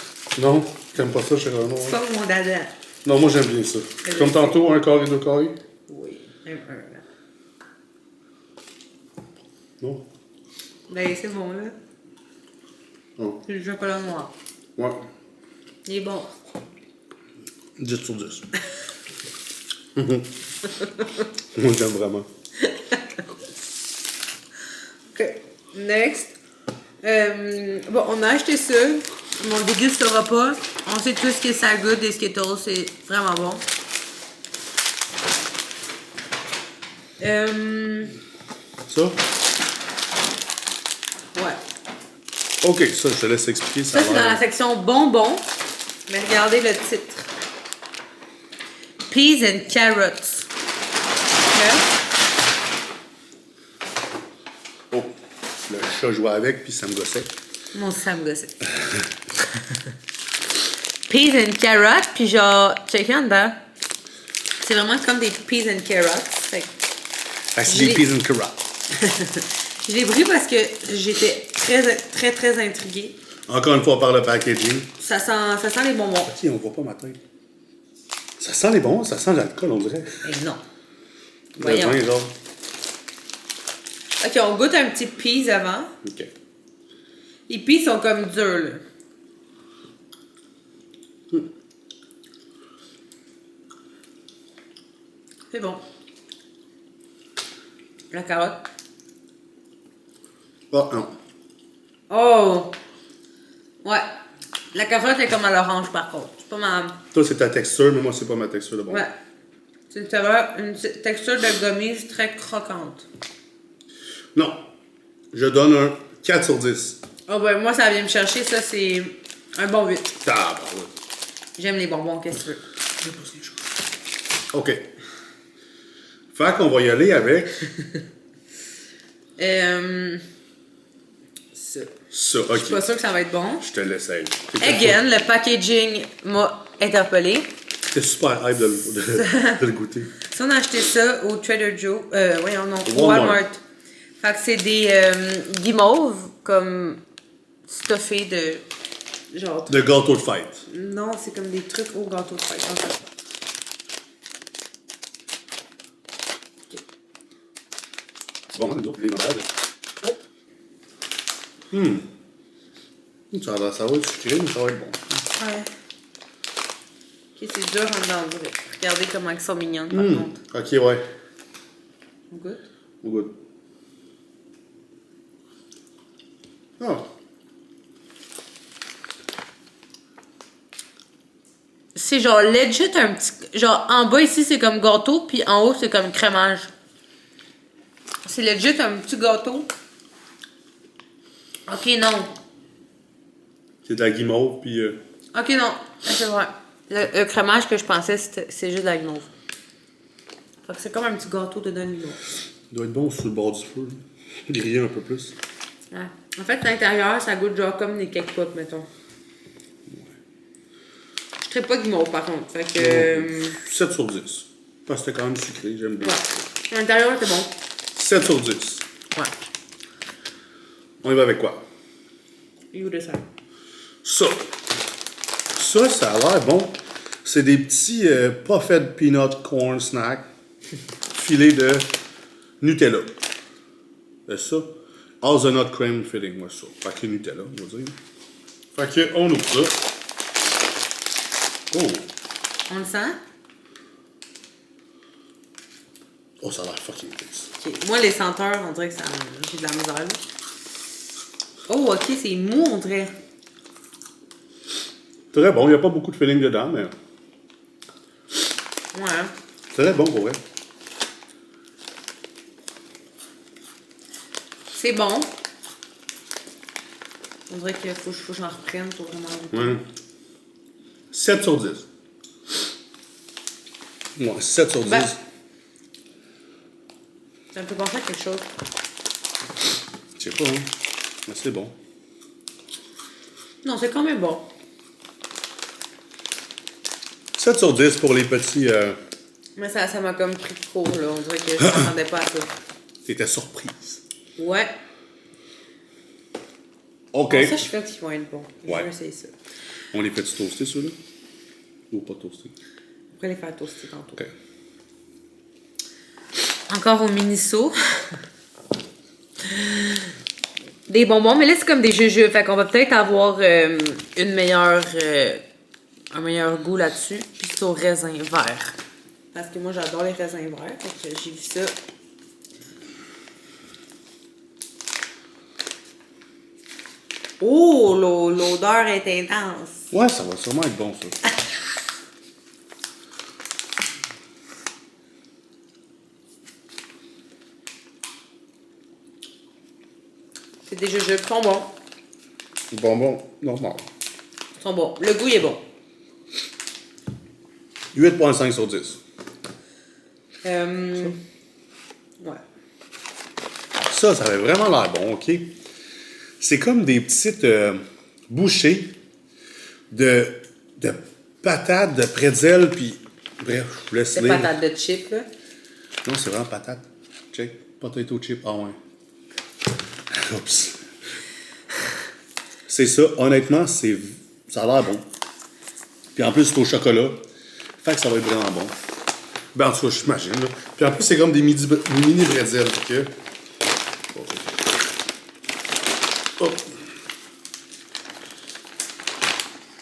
Non, t'aimes pas ça, chez Renaud? C'est pas mon dada. Non, moi, j'aime bien ça. Comme tantôt, un carré, deux carrés. Oui, un. Non? Ben, c'est bon, là. Non. C'est du chocolat noir. Ouais. Il est bon. 10 sur 10. Moi, j'aime vraiment. OK. Next. Bon, on a acheté ça. Mais on le dégustera pas. On sait tout ce qui est ça goûte et Skittles. C'est vraiment bon. Ça? Ouais. OK, ça, je te laisse expliquer. Ça, c'est dans la section bonbons. Mais regardez le titre. Peas and carrots. Là. Oh, le chat jouait avec, puis ça me gossait. Mon Sam gossait. Peas and carrots, puis genre, check en dedans. C'est vraiment comme des peas and carrots. Fait que Fait que c'est des peas and carrots. je l'ai pris parce que j'étais très intriguée. Encore une fois, par le packaging. Ça sent les bonbons. Ok, on voit pas ma tête. Ça sent les bons, ça sent l'alcool, on dirait. Eh non. Le Voyons. vin, genre. Ok, on goûte un petit peas avant. OK. Les peas sont comme durs, là. C'est bon. La carotte. Oh, non. Oh! Ouais. La carotte est comme à l'orange, par contre. C'est pas ma... Toi, c'est ta texture, mais moi, c'est pas ma texture de bon. Ouais. C'est une texture de gommise très croquante. Non. Je donne un 4 sur 10. Oh ben, moi, ça vient me chercher. Ça, c'est un bon 8. Ah, bah ouais. J'aime les bonbons, qu'est-ce que tu veux? OK. Fait qu'on va y aller avec Ça. ça. Je suis pas OK. sûre que ça va être bon. Je te l'essaye. Again, le packaging m'a interpellée. T'es super hype de le goûter. Si on a acheté ça au Trader Joe, voyons non, au Walmart. Walmart. Fait que c'est des guimauves comme stuffés de genre. De gâteau de fête. Non, c'est comme des trucs au gâteau de fête. En fait. C'est bon, nous autres, les malades. Ça va être sucré, mais ça va être bon. Ouais. Ok, c'est dur en dedans. Regardez comment elles sont mignonnes par contre. OK, ouais. On goûte? On goûte. Ah. C'est genre legit un petit. Genre en bas ici c'est comme gâteau, puis en haut c'est comme crémage. C'est legit un petit gâteau. Ok, non. C'est de la guimauve, puis... Ok, non. C'est vrai. Le crémage que je pensais, c'est juste de la guimauve. Fait que c'est comme un petit gâteau de Danilo. il doit être bon sur le bord du feu. Griller un peu plus. Ouais. En fait, à l'intérieur, ça goûte genre comme des cake pops, mettons. Je serais pas guimauve, par contre. Fait que... 7 sur 10. Parce que c'était quand même sucré, j'aime bien. ouais. À l'intérieur, c'est bon. 7 sur 10. Ouais. On y va avec quoi? You decide. Ça. Ça a l'air bon. C'est des petits pas faits de peanut corn snack filés de Nutella. C'est ça. Hazelnut cream filling, moi ça. Fait que Nutella, on va dire. Fait que on ouvre ça. Oh. On le sent? Oh, ça a l'air fucking nice. Ok. Moi, les senteurs, on dirait que ça... j'ai de la misère. Là. Oh, ok, c'est mou, on dirait. Très bon, il n'y a pas beaucoup de filling dedans, mais Ouais. très bon pour vrai. C'est bon. On dirait qu'il faut que j'en reprenne pour vraiment... Ouais. 7 sur 10. Ouais, 7 sur 10. Ben, ça me fait penser à quelque chose. Je sais pas, hein. Mais c'est bon. Non, c'est quand même bon. 7 sur 10 pour les petits. Mais ça m'a comme pris de court, là. On dirait que je m'attendais pas à ça. T'étais surprise. Ouais. OK. Bon, ça, je fais qu'ils vont être bons. Je Ouais. vais essayer ça. On les fait-tu toaster, ceux-là? Ou pas toaster? On pourrait les faire toaster tantôt. OK. Encore au Miniso. Des bonbons, mais là, c'est comme des jujubes. Fait qu'on va peut-être avoir une meilleure, un meilleur goût là-dessus. Puis c'est au raisin vert. Parce que moi, j'adore les raisins verts. Fait que j'ai vu ça. Oh, l'odeur est intense. Ouais, ça va sûrement être bon, ça. C'est des jujubes. Ils sont bons. Bonbon normal. Ils sont bons. Le goût, il est bon. 8.5 sur 10. Ouais. Ça avait vraiment l'air bon, OK? C'est comme des petites bouchées de patates, de pretzel, puis bref, je vous laisse C'est lire. patate de chip, là. Non, c'est vraiment patate. Check. Potato chip. Ah ouais. Oups. C'est ça. Honnêtement, ça a l'air bon. Puis en plus, c'est au chocolat. Fait que ça va être vraiment bon. Ben, en tout cas, j'imagine. Là. Puis en plus, c'est comme des mini bretzels. Fait que... Oh.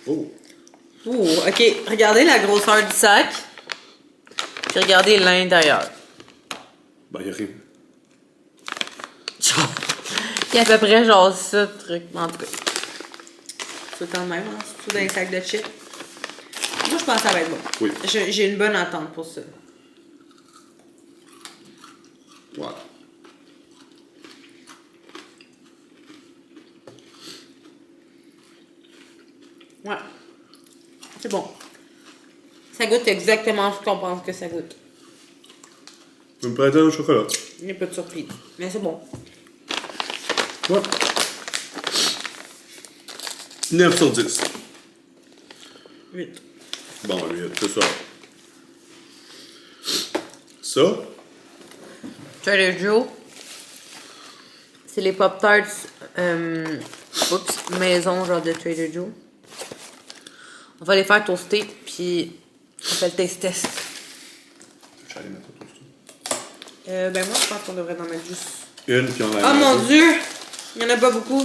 Oh. Ouh, ok. Regardez la grosseur du sac. Puis regardez l'intérieur. Ben, y'a rien. Il y a à peu près genre ça, le truc. En tout cas. C'est quand même, hein? Surtout dans les sacs de chips. Moi, je pense que ça va être bon. Oui. J'ai une bonne attente pour ça. Ouais. Ouais. C'est bon. Ça goûte exactement ce qu'on pense que ça goûte. Une pretzel au chocolat. Il n'y a pas de surprise. Mais c'est bon. Ouais. 9 sur 10. 8. Bon, 8, c'est ça. Ça, Trader Joe. C'est les Pop-Tarts maison, genre de Trader Joe. On va les faire toaster, puis on fait le taste test. j'allais mettre tout ça. Ben moi, je pense qu'on devrait en mettre juste... Une, puis on a... Oh mon Dieu! Il y en a pas beaucoup.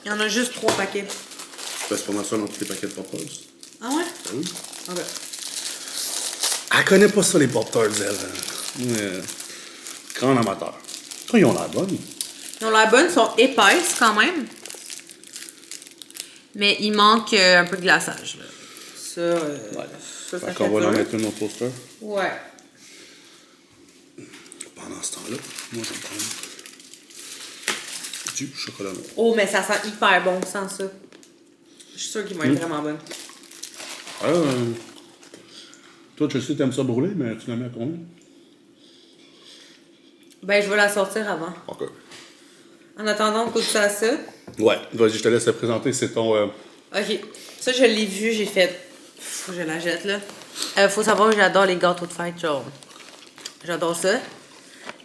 Il y en a juste 3 paquets. Ben, c'est pas mal ça dans tous les paquets de Pop-Tarts. Ah ouais? Ben oui. Ah ben. Elle connaît pas ça, les Pop-Tarts, elle. Grand amateur. Oh, ils ont l'air bonnes. Ils ont l'air bonnes, sont épaisses quand même. Mais il manque un peu de glaçage. Là. Ça, ça Fait fait qu'on va dur. en mettre une au toaster. Ouais. Pendant ce temps-là, moi, je vais prendre du chocolat noir. Oh, mais ça sent hyper bon sans ça. Je suis sûre qu'ils vont être vraiment bonnes. Toi, je sais, t'aimes ça brûler, mais tu la mets à combien? Ben, je vais la sortir avant. OK. En attendant, on goûte ça à ça. Ouais, vas-y, je te laisse te présenter. C'est ton... Ok. Ça, je l'ai vu, j'ai fait... Faut que je la jette, là. Faut savoir que j'adore les gâteaux de fête, genre. J'adore ça.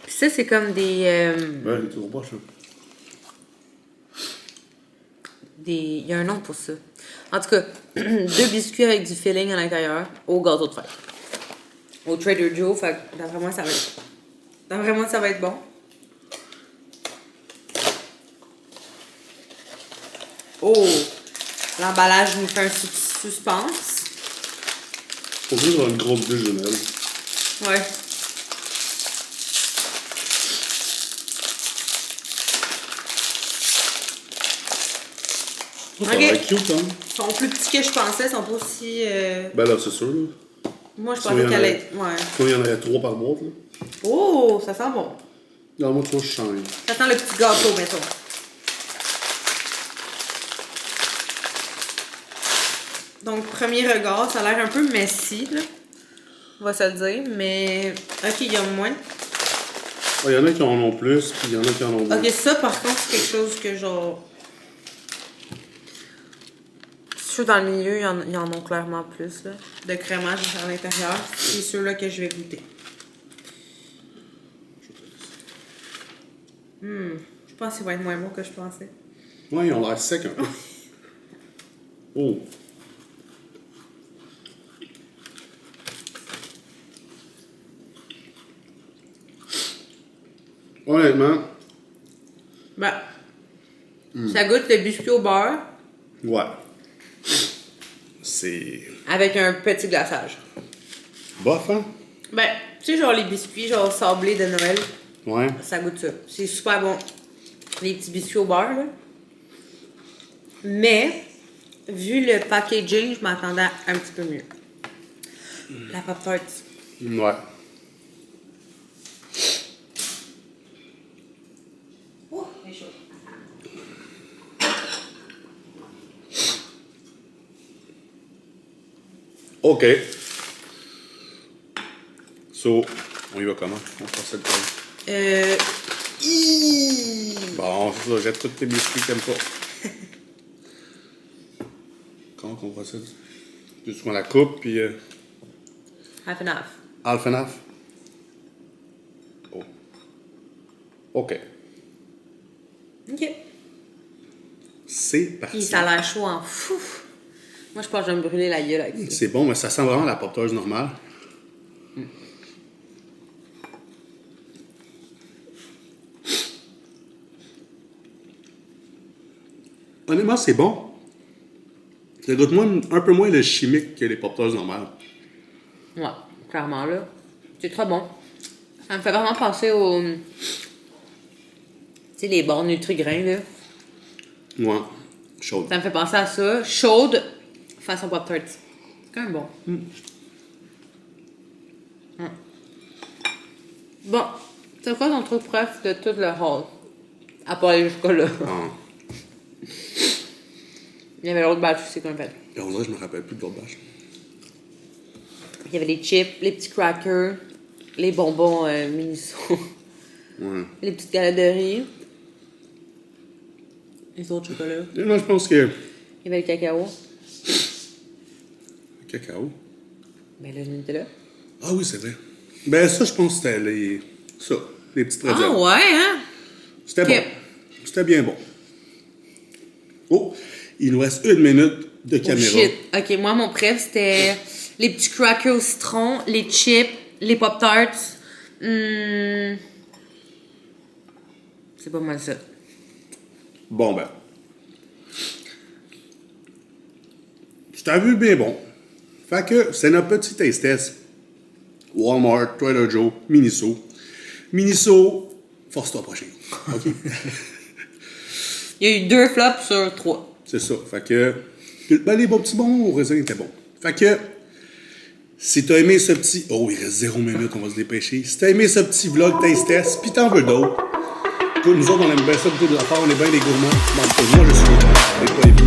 Puis ça, c'est comme des... Ben, il est toujours proche, là. Il y a un nom pour ça. En tout cas, 2 biscuits avec du filling à l'intérieur au gâteau de fête. Au Trader Joe, fait que d'après moi, ça va être... D'après moi, ça va être bon. Oh! L'emballage nous fait un suspense. Faut juste avoir une grosse bûche de miel. Ouais. Oh, ça Ok. va être cute, hein? Ils sont plus petits que je pensais, ils sont pas aussi... Ben là, c'est sûr, là. Moi, je Si pensais on y en qu'elle a- allait... Ouais. Quand il y en avait 3 par boîte, là. Oh! Ça sent bon. Non, moi, 3, je change. Ça sent le petit gâteau, mettons. Donc, premier regard, ça a l'air un peu messy, là. On va se le dire, mais... Ok, il y a moins. Il y en a qui en ont plus, puis il y en a qui en ont moins. Ok, ça, par contre, c'est quelque chose que, genre... ceux dans le milieu, ils en ont clairement plus, là. De crémage à l'intérieur. C'est ceux-là que je vais goûter. Je pense qu'il va être moins bon que je pensais. Ouais, ils ont l'air secs un peu. Oh. Honnêtement, Ben, ça goûte le biscuit au beurre ouais. C'est avec un petit glaçage. bof, hein? Ben, tu sais, genre les biscuits, genre sablés de Noël, Ouais. ça goûte ça. C'est super bon. Les petits biscuits au beurre, là. Mais, vu le packaging, je m'attendais à un petit peu mieux. La Pop-Tart. Ouais. Oh, c'est chaud. OK. So, on y va comment? On passe le temps. Bon, c'est ça, jette tous tes biscuits que t'aimes pas. Comment qu'on procède? Juste qu'on la coupe, puis Half and half. half and half. Oh. OK. OK. C'est Puis parti. ça a l'air chaud en fou. Moi, je pense que je vais me brûler la gueule avec ça. C'est bon, mais ça sent vraiment la porteuse normale. Honnêtement, c'est bon. Ça goûte un peu moins le chimique que les porteuses normales. Ouais, clairement, là. C'est très bon. Ça me fait vraiment penser au... Tu sais, les bons Nutri-Grains, là. Ouais, chaude. Ça me fait penser à ça. Chaude, façon Pop-Tart. C'est quand même bon. Bon, c'est quoi ton truc préf de tout le haul? À part aller jusqu'à là. Ah. Il y avait l'autre batch aussi qu'on a fait. Et on dirait que je me rappelle plus de l'autre bâche. Il y avait les chips, les petits crackers, les bonbons Miniso, Ouais. les petites galettes de riz, les autres chocolats. Et moi, je pense que... Il y avait le cacao. Le cacao. Ben là, je n'étais là. Ah oui, c'est vrai. Ben ça, je pense que c'était les... Ça, les petites réserves. Ah ouais, hein? C'était Ok. bon. C'était bien bon. Oh, il nous reste 1 minute de Oh caméra. shit. Ok, moi, mon préf, c'était les petits crackers au citron, les chips, les Pop-Tarts. C'est pas mal ça. Bon, ben. C'était vu bien bon. Fait que c'est notre petit taste test. Walmart, Trader Joe, Miniso. Miniso, force-toi pas chez nous. OK? Il y a eu 2 flops sur 3. C'est ça. Fait que. Ben, les bons petits bons au raisin étaient bons. Fait que. Si t'as aimé ce petit. Oh, il reste 0 minute, on va se dépêcher. Si t'as aimé ce petit vlog taste test, pis t'en veux d'autres. Nous autres, on aime bien ça, beaucoup de la part, on est bien des gourmands. Bon, moi, je suis.